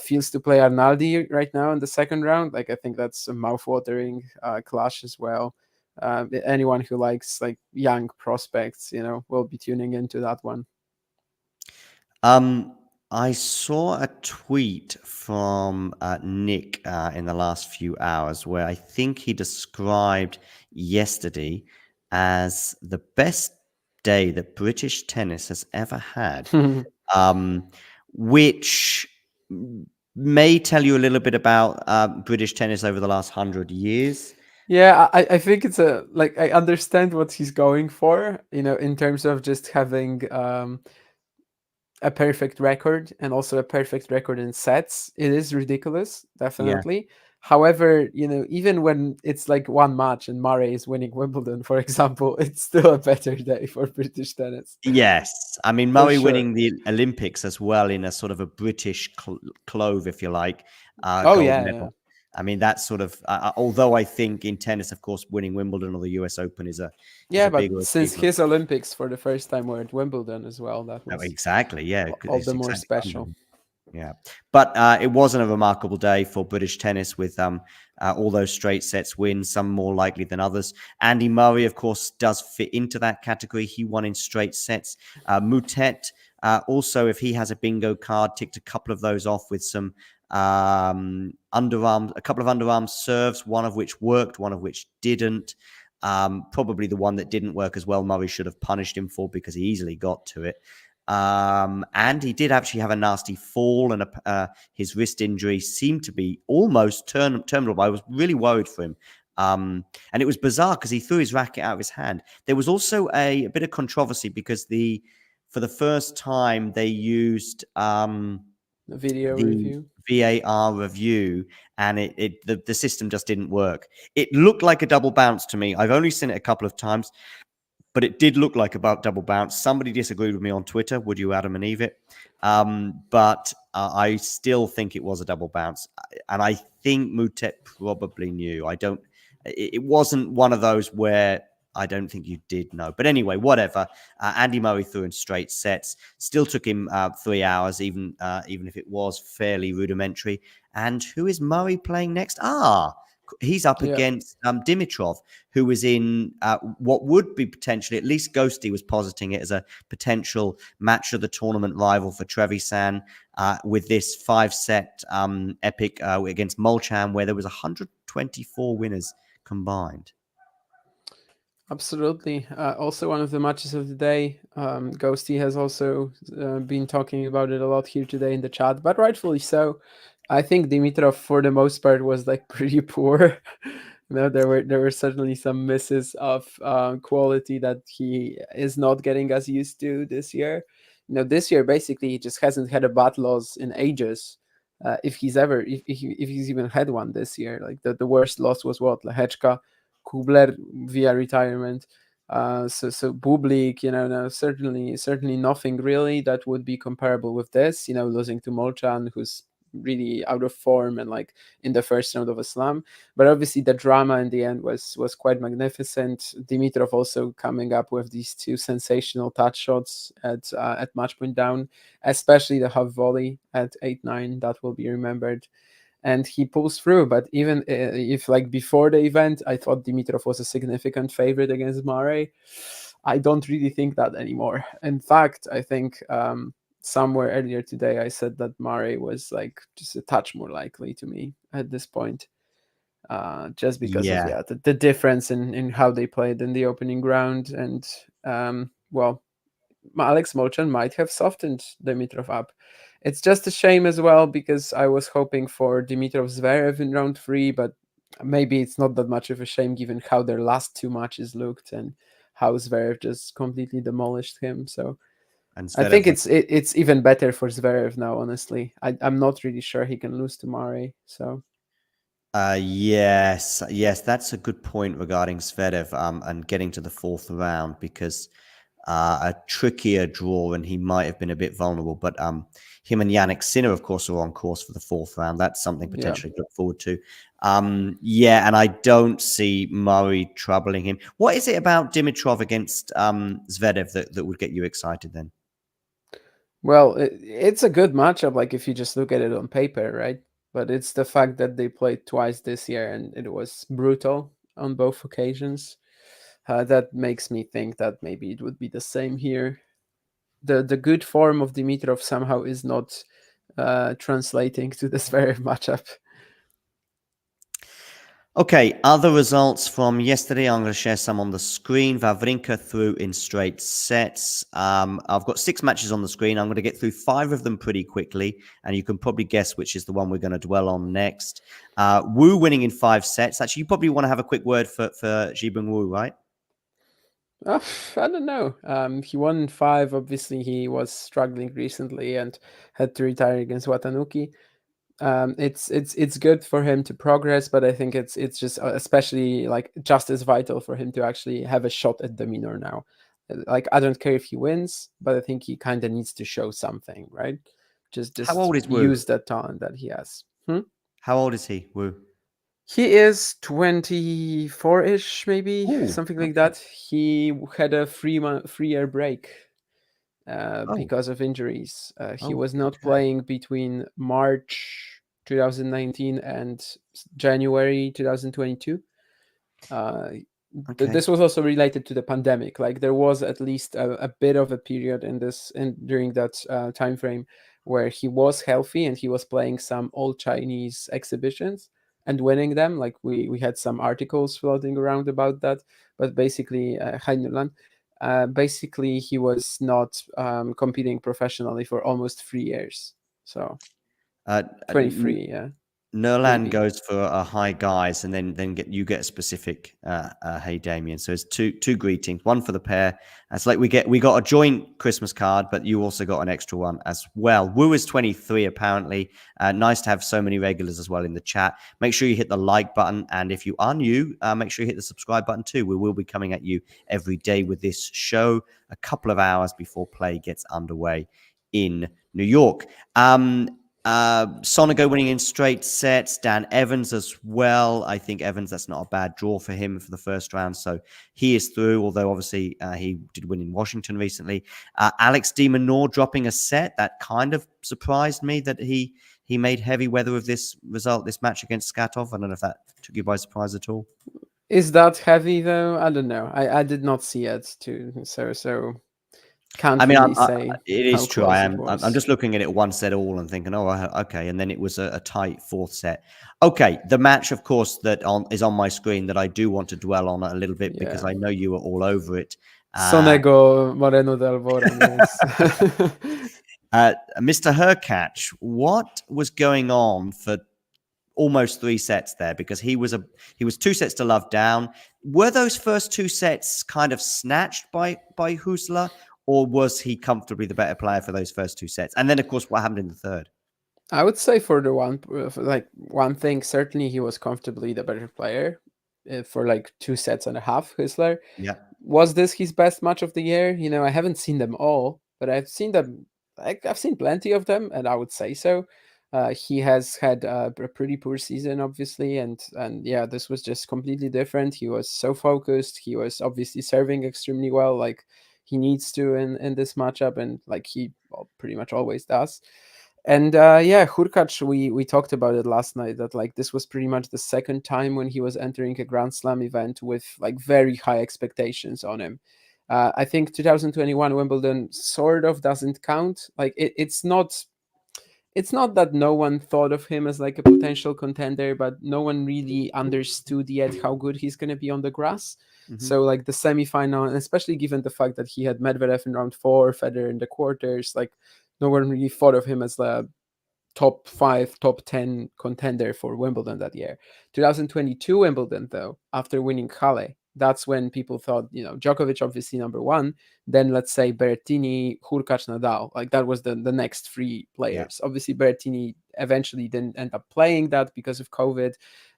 Fields to play Arnaldi right now in the second round. Like I think that's a mouth-watering clash as well. Anyone who likes like young prospects, will be tuning into that one. I saw a tweet from Nick in the last few hours where I think he described yesterday as the best day that British tennis has ever had, which may tell you a little bit about British tennis over the last 100 years. Yeah, I think it's I understand what he's going for, in terms of just having a perfect record and also a perfect record in sets. It is ridiculous, Yeah. definitely. However, even when it's like one match and Murray is winning Wimbledon, for example, it's still a better day for British tennis. Yes. I mean, For Murray sure. winning the Olympics as well in a sort of a British clove, if you like, Oh, gold yeah, yeah. medal. I mean, that's sort of, although I think in tennis, of course, winning Wimbledon or the US Open is a Yeah, bigger but since achievement. his Olympics for the first time were at Wimbledon as well, that Oh, was exactly. Yeah. all It's the more exactly. special. Yeah, but it wasn't a remarkable day for British tennis with all those straight sets wins, some more likely than others. Andy Murray, of course, does fit into that category. He won in straight sets. Moutet Also, if he has a bingo card, ticked a couple of those off with some underarm, a couple of underarm serves, one of which worked, one of which didn't. Probably the one that didn't work as well, Murray should have punished him for because he easily got to it. And he did actually have a nasty fall, and his wrist injury seemed to be almost terminal. I was really worried for him. And it was bizarre because he threw his racket out of his hand. There was also a bit of controversy because for the first time they used Video the review. VAR review, and the system just didn't work. It looked like a double bounce to me. I've only seen it a couple of times, but it did look like about double bounce. Somebody disagreed with me on Twitter. Would you, Adam and Eve it? But I still think it was a double bounce, and I think Mutet probably knew. It wasn't one of those where I don't think you did know. But anyway, whatever. Andy Murray threw in straight sets. Still took him 3 hours, even if it was fairly rudimentary. And who is Murray playing next? He's up against Dimitrov, who was in what would be potentially, at least Ghosty was positing it as a potential match of the tournament rival for Trevisan with this 5-set epic against Molchan, where there was 124 winners combined. Absolutely. Also, one of the matches of the day. Ghosty has also been talking about it a lot here today in the chat, but rightfully so. I think Dimitrov, for the most part, was like pretty poor. There were certainly some misses of quality that he is not getting as used to this year. This year basically he just hasn't had a bad loss in ages. If he's even had one this year, like the worst loss was what, Lehechka, Kubler via retirement. So Bublik, no, certainly nothing really that would be comparable with this. Losing to Molchan, who's really out of form and like in the first round of a slam. But obviously the drama in the end was quite magnificent. Dimitrov also coming up with these two sensational touch shots at match point down, especially the half volley at 8-9. That will be remembered. And he pulls through. But even if like before the event, I thought Dimitrov was a significant favorite against Murray, I don't really think that anymore. In fact, I think somewhere earlier today I said that Murray was like just a touch more likely to me at this point, just because of the difference in how they played in the opening round. And Alex Molchan might have softened Dimitrov up. It's just a shame as well because I was hoping for Dimitrov Zverev in round 3, but maybe it's not that much of a shame given how their last 2 matches looked and how Zverev just completely demolished him. So I think it's even better for Zverev now, honestly. I'm not really sure he can lose to Murray. So yes, that's a good point regarding Zverev and getting to the 4th round, because a trickier draw and he might have been a bit vulnerable. But him and Yannick Sinner, of course, are on course for the 4th round. That's something potentially to look forward to. And I don't see Murray troubling him. What is it about Dimitrov against Zverev that would get you excited then? Well, it's a good matchup, like if you just look at it on paper, right? But it's the fact that they played twice this year and it was brutal on both occasions. That makes me think that maybe it would be the same here. The good form of Dimitrov somehow is not translating to this very matchup. Okay, other results from yesterday. I'm going to share some on the screen. Wawrinka threw in straight sets. I've got 6 matches on the screen. I'm going to get through 5 of them pretty quickly, and you can probably guess which is the one we're going to dwell on next. Wu winning in 5 sets. Actually, you probably want to have a quick word for Jibing Wu, right? I don't know. He won 5. Obviously, he was struggling recently and had to retire against Watanuki. It's good for him to progress, but I think it's just especially like just as vital for him to actually have a shot at the minor now. Like I don't care if he wins, but I think he kind of needs to show something, right? Just How old is Wu? Use that talent that he has. How old is he, Wu? He is 24-ish, maybe. Ooh, something like that. He had a 3-year break because of injuries. He was not playing between March 2019 and January 2022. Okay. This was also related to the pandemic. Like there was at least a bit of a period during that time frame where he was healthy and he was playing some old Chinese exhibitions and winning them. Like we had some articles floating around about that. But basically, Hainulan, basically he was not competing professionally for almost 3 years. So Uh, 23, yeah, Nerland maybe. goes for a hi guys, and then get a specific hey Damien. So it's two greetings, one for the pair. It's like we got a joint Christmas card, but you also got an extra one as well. Wu is 23 apparently. Nice to have so many regulars as well in the chat. Make sure you hit the like button, and if you are new, make sure you hit the subscribe button too. We will be coming at you every day with this show a couple of hours before play gets underway in New York. Sonego winning in straight sets. Dan Evans as well. I think Evans, that's not a bad draw for him for the first round. So he is through, although obviously he did win in Washington recently. Alex de Minaur dropping a set. That kind of surprised me that he made heavy weather of this match against Skatov. I don't know if that took you by surprise at all. Is that heavy though? I don't know. I did not see it too. So can't really say it is how true. close it I'm was. just looking at it one set all and thinking, oh, okay. And then it was a tight fourth set. Okay, the match, of course, is on my screen that I do want to dwell on a little bit because I know you were all over it. Sonego Moreno del Boran, yes. Mr. Herkach, what was going on for almost 3 sets there? Because he was 2 sets to love down. Were those first 2 sets kind of snatched by Husler? Or was he comfortably the better player for those first 2 sets? And then, of course, what happened in the third? I would say for one thing, certainly he was comfortably the better player for like 2 sets and a half. Husler. Yeah. Was this his best match of the year? I haven't seen them all, but I've seen them. I've seen plenty of them, and I would say so. He has had a pretty poor season, obviously, and yeah, this was just completely different. He was so focused. He was obviously serving extremely well, like he needs to in this matchup, and like he pretty much always does. And yeah, Hurkacz, we talked about it last night that like this was pretty much the second time when he was entering a Grand Slam event with like very high expectations on him. I think 2021 Wimbledon sort of doesn't count. Like it's not that no one thought of him as like a potential contender, but no one really understood yet how good he's going to be on the grass. Mm-hmm. So like the semifinal, and especially given the fact that he had Medvedev in round 4, Federer in the quarters, like no one really thought of him as the top 5, top 10 contender for Wimbledon that year. 2022 Wimbledon, though, after winning Halle, that's when people thought, Djokovic obviously number 1, then let's say Berrettini, Hurkacz, Nadal. Like that was the next 3 players. Yeah. Obviously, Berrettini eventually didn't end up playing that because of COVID.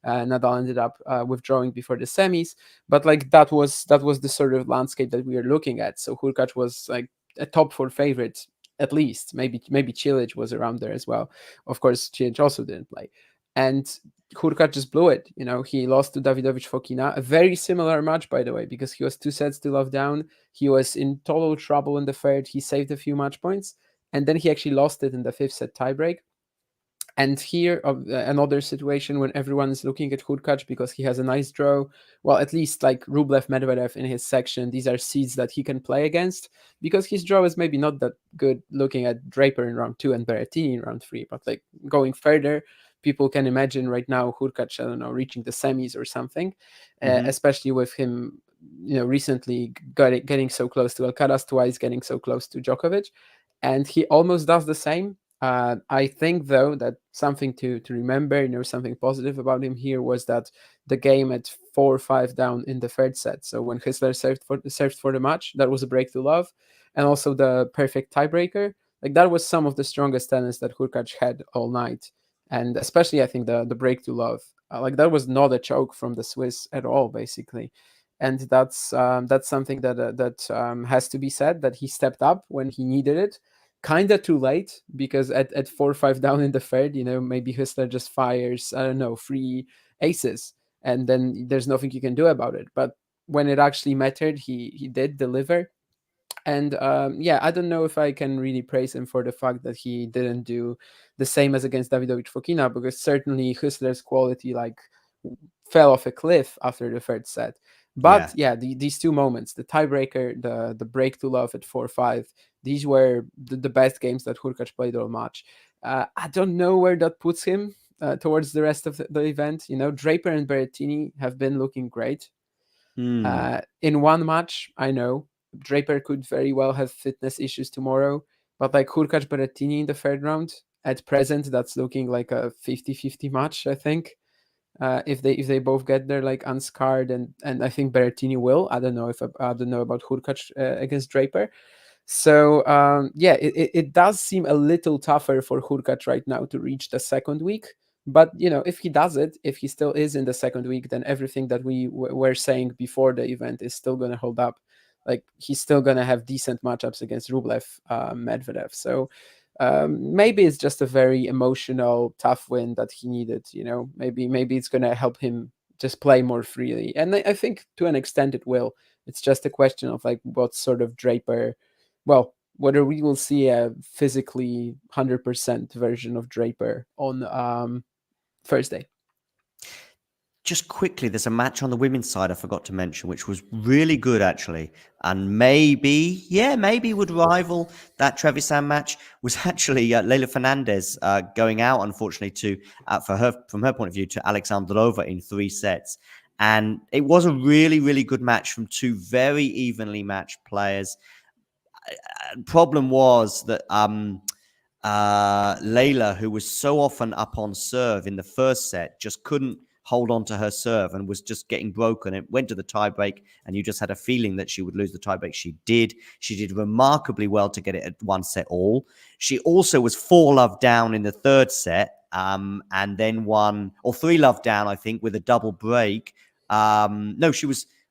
Nadal ended up withdrawing before the semis, but like that was the sort of landscape that we were looking at. So Hurkacz was like a top 4 favorite. At least maybe Cilic was around there as well. Of course, Cilic also didn't play, and Hurkacz just blew it. He lost to Davidovich Fokina, a very similar match, by the way, because he was 2 sets to love down. He was in total trouble in the third. He saved a few match points, and then he actually lost it in the 5th set tiebreak. And here, another situation when everyone is looking at Hurkacz because he has a nice draw. Well, at least like Rublev, Medvedev in his section, these are seeds that he can play against because his draw is maybe not that good looking at Draper in round 2 and Berrettini in round 3. But like going further, people can imagine right now Hurkacz, I don't know, reaching the semis or something, especially with him, recently getting so close to Alcaraz, twice getting so close to Djokovic. And he almost does the same. I think, though, that something to remember, something positive about him here was that the game at 4-5 down in the third set. So when Hissler served for the match, that was a break to love. And also the perfect tiebreaker. Like that was some of the strongest tennis that Hurkacz had all night. And especially, I think, the break to love. Like that was not a choke from the Swiss at all, basically. And that's something that has to be said, that he stepped up when he needed it. Kind of too late, because at 4-5 down in the third, maybe Hissler just fires, I don't know, 3 aces, and then there's nothing you can do about it. But when it actually mattered, he did deliver. And yeah, I don't know if I can really praise him for the fact that he didn't do the same as against Davidovich Fokina, because certainly Hissler's quality like fell off a cliff after the third set. But yeah, these two moments, the tiebreaker, the break to love at 4-5, these were the best games that Hurkacz played all match. I don't know where that puts him towards the rest of the event. Draper and Berrettini have been looking great. In one match, I know Draper could very well have fitness issues tomorrow, but like Hurkacz Berrettini in the third round, at present, that's looking like a 50-50 match, I think. If they both get there like unscarred, and I think Berrettini will. I don't know about Hurkacz against Draper. So yeah, it does seem a little tougher for Hurkacz right now to reach the second week. But if he does it, if he still is in the second week, then everything that we were saying before the event is still going to hold up. Like he's still going to have decent matchups against Rublev, Medvedev. So maybe it's just a very emotional, tough win that he needed. Maybe it's going to help him just play more freely, and I think to an extent it will. It's just a question of like what sort of Draper. Well, whether we will see a physically 100% version of Draper on Thursday. Just quickly, there's a match on the women's side I forgot to mention, which was really good actually, and maybe would rival that Trevisan match. Was actually Leila Fernandez going out, unfortunately, to from her point of view, to Alexandrova in 3 sets, and it was a really, really good match from two very evenly matched players. Problem was that Leila, who was so often up on serve in the first set, just couldn't hold on to her serve and was just getting broken. It went to the tiebreak, and you just had a feeling that she would lose the tiebreak. She did. She did remarkably well to get it at 1 set all. She also was 4-love down in the third set, and then won, or 3-love down, I think, with a double break. No,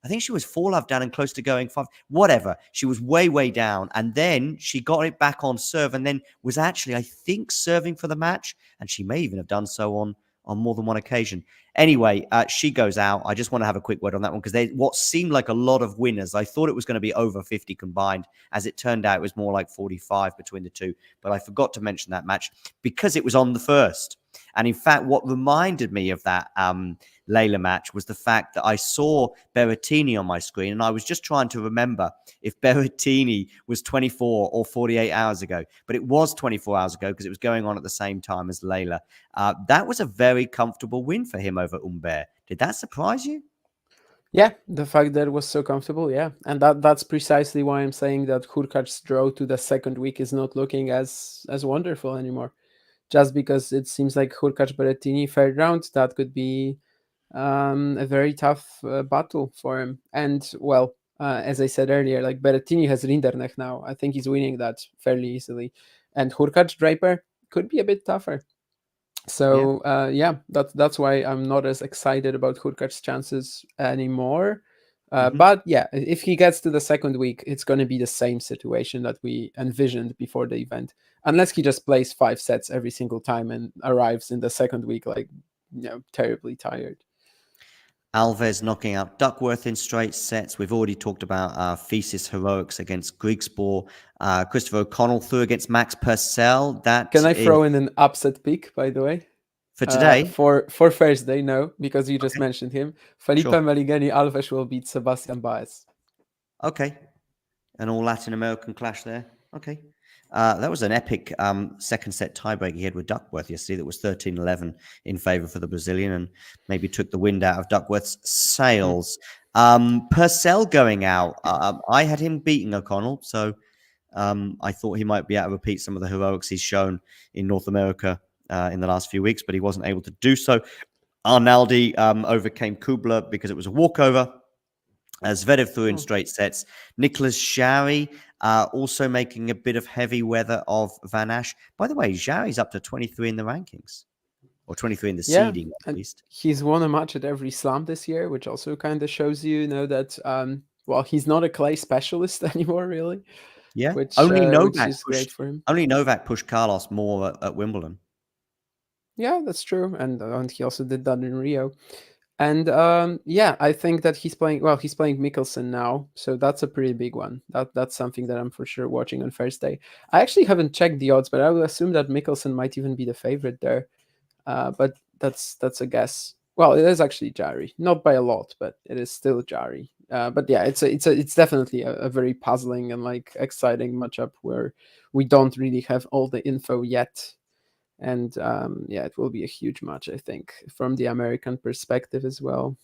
I think she was 4-love down and close to going 5. Whatever. She was way, way down. And then she got it back on serve and then was actually, I think, serving for the match. And she may even have done so on more than one occasion. Anyway, she goes out. I just want to have a quick word on that one because what seemed like a lot of winners. I thought it was going to be over 50 combined. As it turned out, it was more like 45 between the two. But I forgot to mention that match because it was on the first. And in fact, what reminded me of that Leila match was the fact that I saw Berrettini on my screen, and I was just trying to remember if Berrettini was 24 or 48 hours ago. But it was 24 hours ago because it was going on at the same time as Leila. That was a very comfortable win for him over Humbert. Did that surprise you? Yeah, the fact that it was so comfortable, yeah. And that's precisely why I'm saying that Hurkacz's draw to the second week is not looking as wonderful anymore. Just because it seems like Hurkacz Berrettini third round, that could be a very tough battle for him. And well, as I said earlier, like Berrettini has Rinderknecht now. I think he's winning that fairly easily. And Hurkacz Draper could be a bit tougher. So yeah, that's why I'm not as excited about Hurkacz's chances anymore. But yeah, if he gets to the second week, it's going to be the same situation that we envisioned before the event, unless he just plays 5 sets every single time and arrives in the second week like terribly tired. Alves knocking out Duckworth in straight sets. We've already talked about Thesis heroics against Griegspoor. Christopher O'Connell threw against Max Purcell. Can I throw in an upset pick, by the way? For today? For Thursday, no, because you just mentioned him. Felipe Sure. Meligeni Alves will beat Sebastian Baez. Okay. An all Latin American clash there. Okay. That was an epic second set tiebreak he had with Duckworth yesterday that was 13-11 in favor for the Brazilian and maybe took the wind out of Duckworth's sails. Purcell going out. I had him beating O'Connell, so I thought he might be able to repeat some of the heroics he's shown in North America in the last few weeks, but he wasn't able to do so. Arnaldi overcame Kubler because it was a walkover. Zverev threw in straight sets. Nicholas Jarry also making a bit of heavy weather of Van Asch. By the way, Jarry's up to 23 in the rankings, or 23 in the seeding at least. He's won a match at every slam this year, which also kind of shows that well, he's not a clay specialist anymore, really. Yeah, which is great for him. Only Novak pushed Carlos more at Wimbledon. Yeah, that's true, and he also did that in Rio. And yeah, I think that he's playing Mickelson now, so that's a pretty big one. That's something that I'm for sure watching on Thursday. I actually haven't checked the odds, but I will assume that Mickelson might even be the favorite there. But that's a guess. Well, it is actually Jari, not by a lot, but it is still Jari. But yeah, it's definitely a very puzzling and like exciting matchup where we don't really have all the info yet, and yeah, it will be a huge match, I think, from the American perspective as well.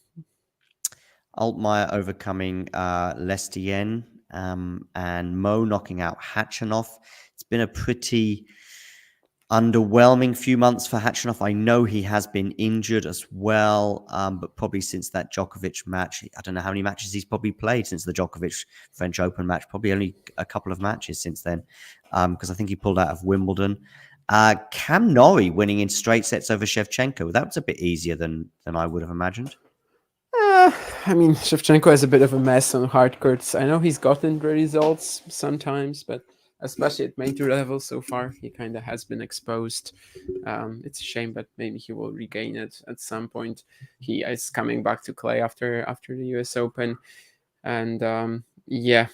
Altmaier overcoming Lestien, and Mo knocking out Hachanov. It's been a pretty underwhelming few months for Hachanov. I know he has been injured as well, but probably since that Djokovic match, I don't know how many matches he's probably played since the Djokovic French Open match. Probably only a couple of matches since then, because I think he pulled out of Wimbledon. Cam Norrie winning in straight sets over Shevchenko. That was a bit easier than I would have imagined. I mean, Shevchenko is a bit of a mess on hard courts. I know he's gotten the results sometimes, but especially at major level so far, he kind of has been exposed. It's a shame, but maybe he will regain it at some point. He is coming back to clay after the US Open, and yeah.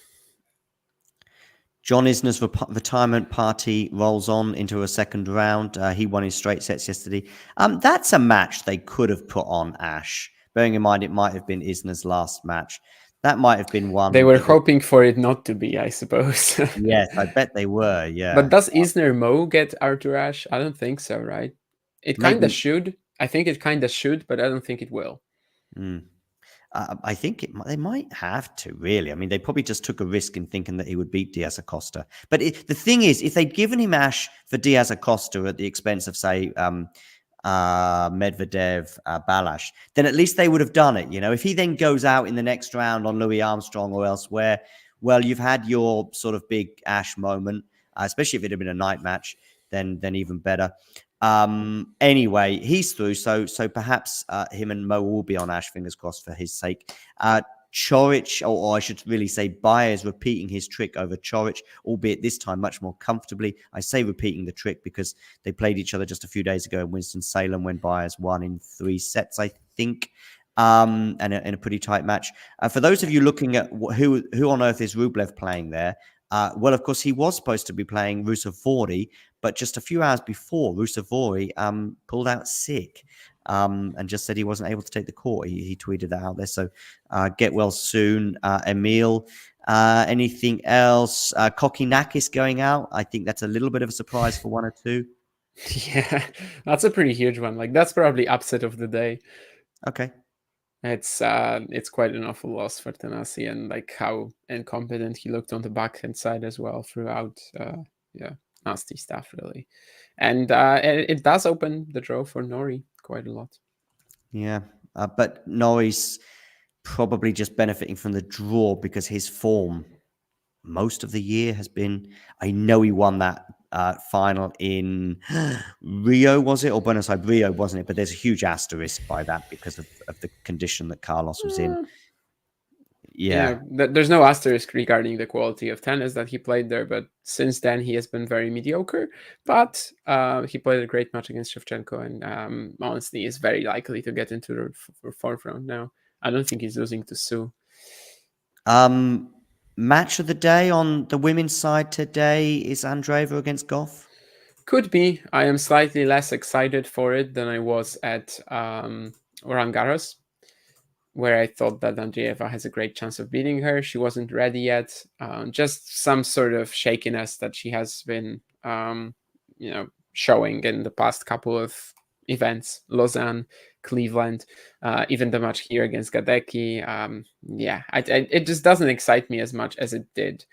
John Isner's retirement party rolls on into a second round. He won his straight sets yesterday. That's a match they could have put on Ash. Bearing in mind, it might have been Isner's last match. That might have been one. They were hoping for it not to be, I suppose. Yes, I bet they were, yeah. But does Isner Mo get Arthur Ashe? I don't think so, right? It kind of should. I think it kind of should, but I don't think it will. I think they might have to, really. I mean, they probably just took a risk in thinking that he would beat Diaz Acosta. But the thing is, if they'd given him Ashe for Diaz Acosta at the expense of, say, Medvedev, Balash, then at least they would have done it. If he then goes out in the next round on Louis Armstrong or elsewhere, well, you've had your sort of big Ashe moment, especially if it had been a night match, then even better. Anyway, he's through, so perhaps him and Mo will be on Ashe, fingers crossed for his sake. Coric, or I should really say Baez, repeating his trick over Coric, albeit this time much more comfortably. I say repeating the trick because they played each other just a few days ago in Winston-Salem when Baez won in 3 sets, I think, and in a pretty tight match. For those of you looking at who on earth is Rublev playing there, well, of course, he was supposed to be playing Ruusuvuori, but just a few hours before, Ruusuvuori pulled out sick and just said he wasn't able to take the court. He tweeted that out there. So get well soon, Emil. Anything else? Kokinakis going out. I think that's a little bit of a surprise for one or two. Yeah, that's a pretty huge one. Like, that's probably upset of the day. Okay. It's quite an awful loss for Tanasi, and like how incompetent he looked on the backhand side as well throughout. Yeah, nasty stuff really, and it does open the draw for Norrie quite a lot. Yeah, but Norrie's probably just benefiting from the draw because his form most of the year has been. I know he won that final in Rio, was it, or Buenos Aires? Rio, wasn't it? But there's a huge asterisk by that because of the condition that Carlos was in. Yeah, there's no asterisk regarding the quality of tennis that he played there, but since then he has been very mediocre. But he played a great match against Shevchenko, and honestly is very likely to get into the fourth round now. I don't think he's losing to Su. Match of the day on the women's side today is Andreeva against Goff. Could be. I am slightly less excited for it than I was at Roland Garros, where I thought that Andreeva has a great chance of beating her. She wasn't ready yet. Just some sort of shakiness that she has been, showing in the past couple of events. Lausanne, Cleveland, even the match here against Gadecki. It just doesn't excite me as much as it did.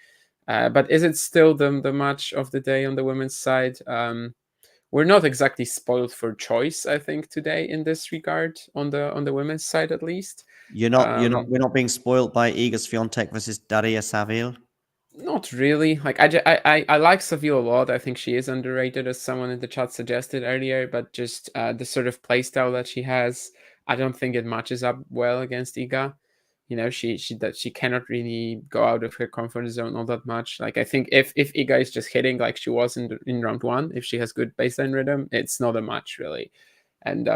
But is it still the match of the day on the women's side? We're not exactly spoiled for choice, I think, today in this regard on the women's side, at least. We're not being spoiled by Iga Swiatek versus Daria Saville. Not really. Like I like Saville a lot. I think she is underrated, as someone in the chat suggested earlier. But just the sort of playstyle that she has, I don't think it matches up well against Iga. She cannot really go out of her comfort zone all that much. Like, I think if Iga is just hitting like she was in round one, if she has good baseline rhythm, it's not a match really. And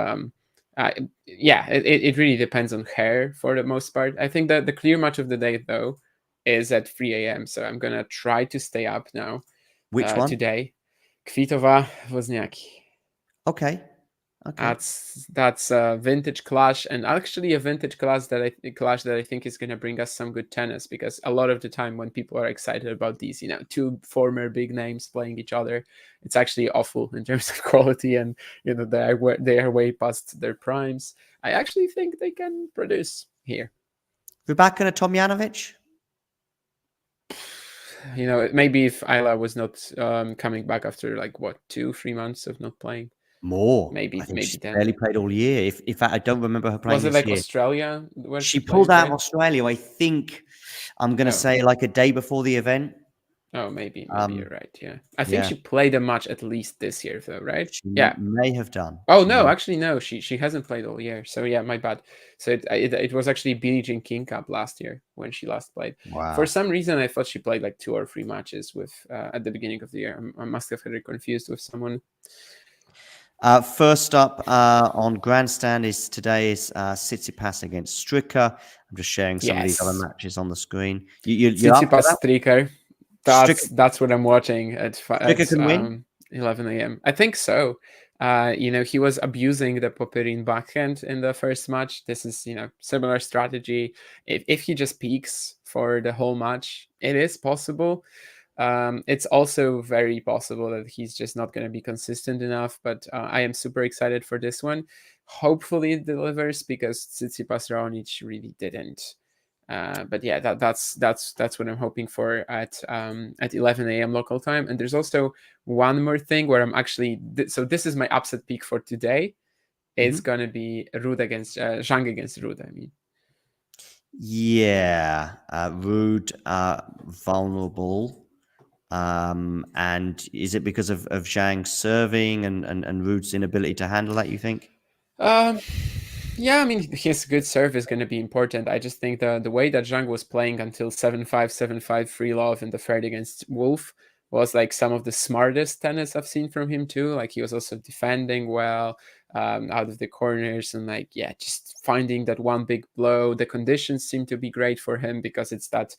it really depends on her for the most part. I think that the clear match of the day though is at 3 a.m. So I'm gonna try to stay up now. Which one today? Kvitova, Wozniacki. Okay. Okay. That's a vintage clash, and actually a vintage clash that I think is going to bring us some good tennis, because a lot of the time when people are excited about these, two former big names playing each other, it's actually awful in terms of quality, and they are way past their primes. I actually think they can produce here. Rybakina, Tomjanovic? Maybe if Ayla was not coming back after 2-3 months of not playing. More. I Maybe think she's then. barely played all year. In fact, I don't remember her playing Was it this like year. Australia where She she pulled played, out of right? Australia, I think, I'm going to Oh, say like a day before the event. oh, maybe you're Um, right. Yeah, I think yeah, she played a match at least this year, though, right? she Yeah. may have done. Oh She no, may. actually no. She hasn't played all year. So yeah, my bad. So it was actually Billie Jean King Cup last year when she last played. For Wow. some reason, I thought she played like 2 or 3 matches with at the beginning of the year. I must have had her confused with someone. First up on grandstand is Tsitsipas against Stricker. I'm just sharing some of these other Yes, matches on the screen. You're up for Tsitsipas that? Stricker. Stricker, That's what I'm watching at Stricker can win. 11 a.m. I think so. He was abusing the Popyrin backhand in the first match. This is similar strategy. If he just peaks for the whole match, it is possible. It's also very possible that he's just not going to be consistent enough. But I am super excited for this one. Hopefully it delivers, because Tsitsipas Raonic really didn't. But yeah, that's what I'm hoping for at 11 a.m. local time. And there's also one more thing where I'm actually so this is my upset pick for today. It's Mhm. gonna be Rude against Zhang against Rude. I mean, Yeah, Rude, vulnerable. And is it because of Zhang serving and Rude's inability to handle that, you think? um, yeah, I mean his good serve is gonna be important. I just think the way that Zhang was playing until 7-5, 7-5 free love in the third against Wolf was like some of the smartest tennis I've seen from him too. Like he was also defending well, out of the corners, and just finding that one big blow. The conditions seem to be great for him because it's that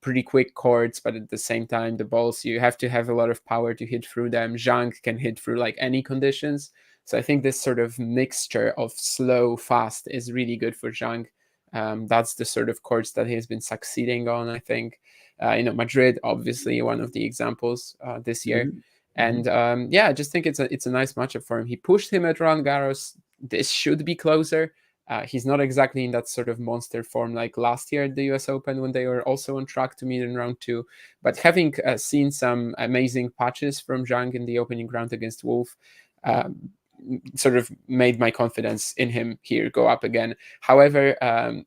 pretty quick courts, but at the same time the balls, you have to have a lot of power to hit through them. Zhang can hit through like any conditions. So I think this sort of mixture of slow, fast is really good for Zhang. That's the sort of courts that he's been succeeding on, I think. Madrid, obviously, one of the examples this year. Mhm. And Mhm. I just think it's a nice matchup for him. He pushed him at Roland Garros. This should be closer. He's not exactly in that sort of monster form like last year at the US Open when they were also on track to meet in round two. But having seen some amazing patches from Zhang in the opening round against Wolf, um, sort of made my confidence in him here go up again. However,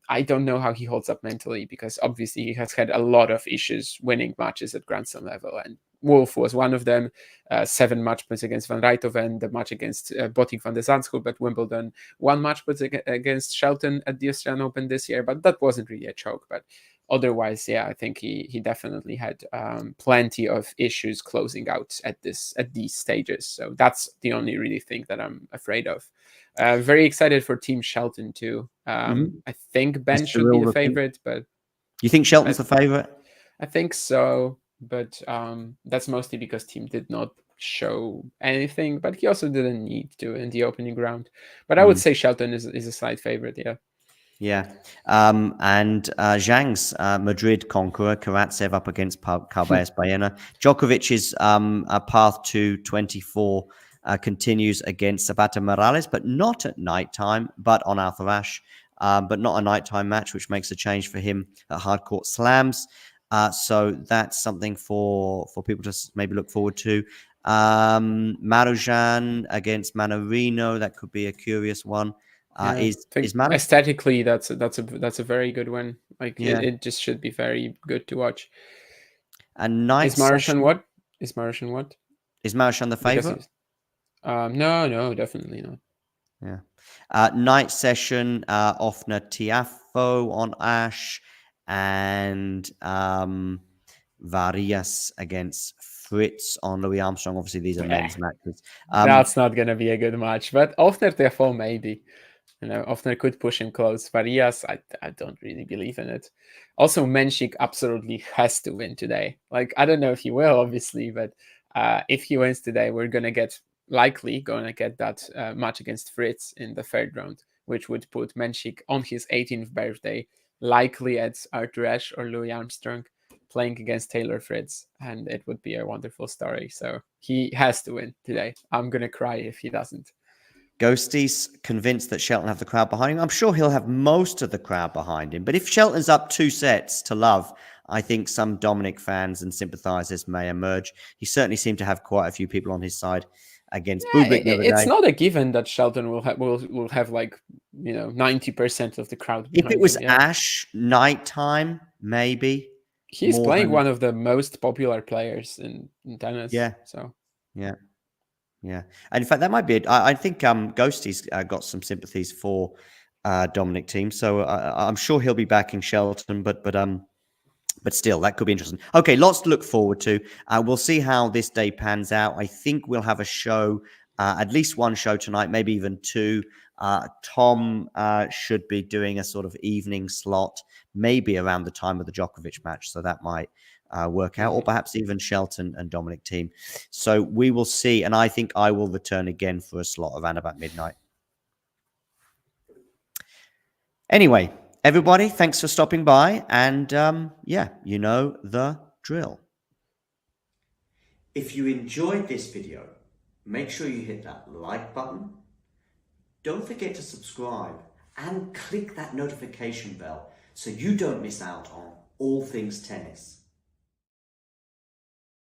I don't know how he holds up mentally, because obviously he has had a lot of issues winning matches at Grand Slam level, and Wolf was one of them. 7 match points against Van Rijthoven, the match against Botic van de Zandschulp at Wimbledon, 1 match points against Shelton at the Australian Open this year, but that wasn't really a choke. But otherwise, yeah, I think he definitely had plenty of issues closing out at these stages. So that's the only really thing that I'm afraid of. Very excited for Team Shelton too. Mhm. I think Ben Mr. should be Real the Looking. favorite, but You think Shelton's I, the favorite? I think so. But that's mostly because Team did not show anything, but he also didn't need to in the opening round. But I would Mm. say Shelton is a slight favorite. Yeah. Yeah. And Zhang's Madrid conqueror, Karatsev up against Carballes Baena. Djokovic's path to 24 continues against Zapata Morales, but not at nighttime, but on Alcaraz. But not a nighttime match, which makes a change for him at hard court slams. So that's something for people to maybe look forward to. Marujan against Manarino, that could be a curious one. Yeah, I think Is Marujan? aesthetically that's a very good one. Like Yeah. it just should be very good to watch. And Is night Martian session, what? Is Martian what? is Marujan the Because favorite? he's no, definitely not. Yeah. Night session, Offner Tiafo on Ash, and Varias against Fritz on Louis Armstrong. Obviously, these are Eh, men's matches. that's not gonna be a good match. But Ofner therefore maybe. Ofner could push him close. Varias, I don't really believe in it. Also, Menchik absolutely has to win today. Like, I don't know if he will, obviously, but if he wins today, we're gonna get likely going to get that match against Fritz in the third round, which would put Menchik on his 18th birthday, likely at Arthur Ashe or Louis Armstrong, playing against Taylor Fritz, and it would be a wonderful story. So he has to win today. I'm going to cry if he doesn't. Ghosty's convinced that Shelton have the crowd behind him. I'm sure he'll have most of the crowd behind him. But if Shelton's up 2-0, I think some Dominic fans and sympathisers may emerge. He certainly seemed to have quite a few people on his side against Bublik the other It's day. not a given that Shelton will have like 90% of the crowd If behind it was him, yeah. Ashe nighttime, maybe. He's playing one of the most popular players in tennis. Yeah. So Yeah. Yeah. And in fact, that might be it. I think Ghosty's got some sympathies for Dominic team. So I'm sure he'll be backing Shelton, but still, that could be interesting. Okay, lots to look forward to. We'll see how this day pans out. I think we'll have a show, at least one show tonight, maybe even two. Tom should be doing a sort of evening slot, maybe around the time of the Djokovic match. So that might work out, or perhaps even Shelton and Dominic team. So we will see. And I think I will return again for a slot around about midnight. Anyway, everybody, thanks for stopping by. And yeah, you know the drill. If you enjoyed this video, make sure you hit that like button. Don't forget to subscribe and click that notification bell so you don't miss out on all things tennis.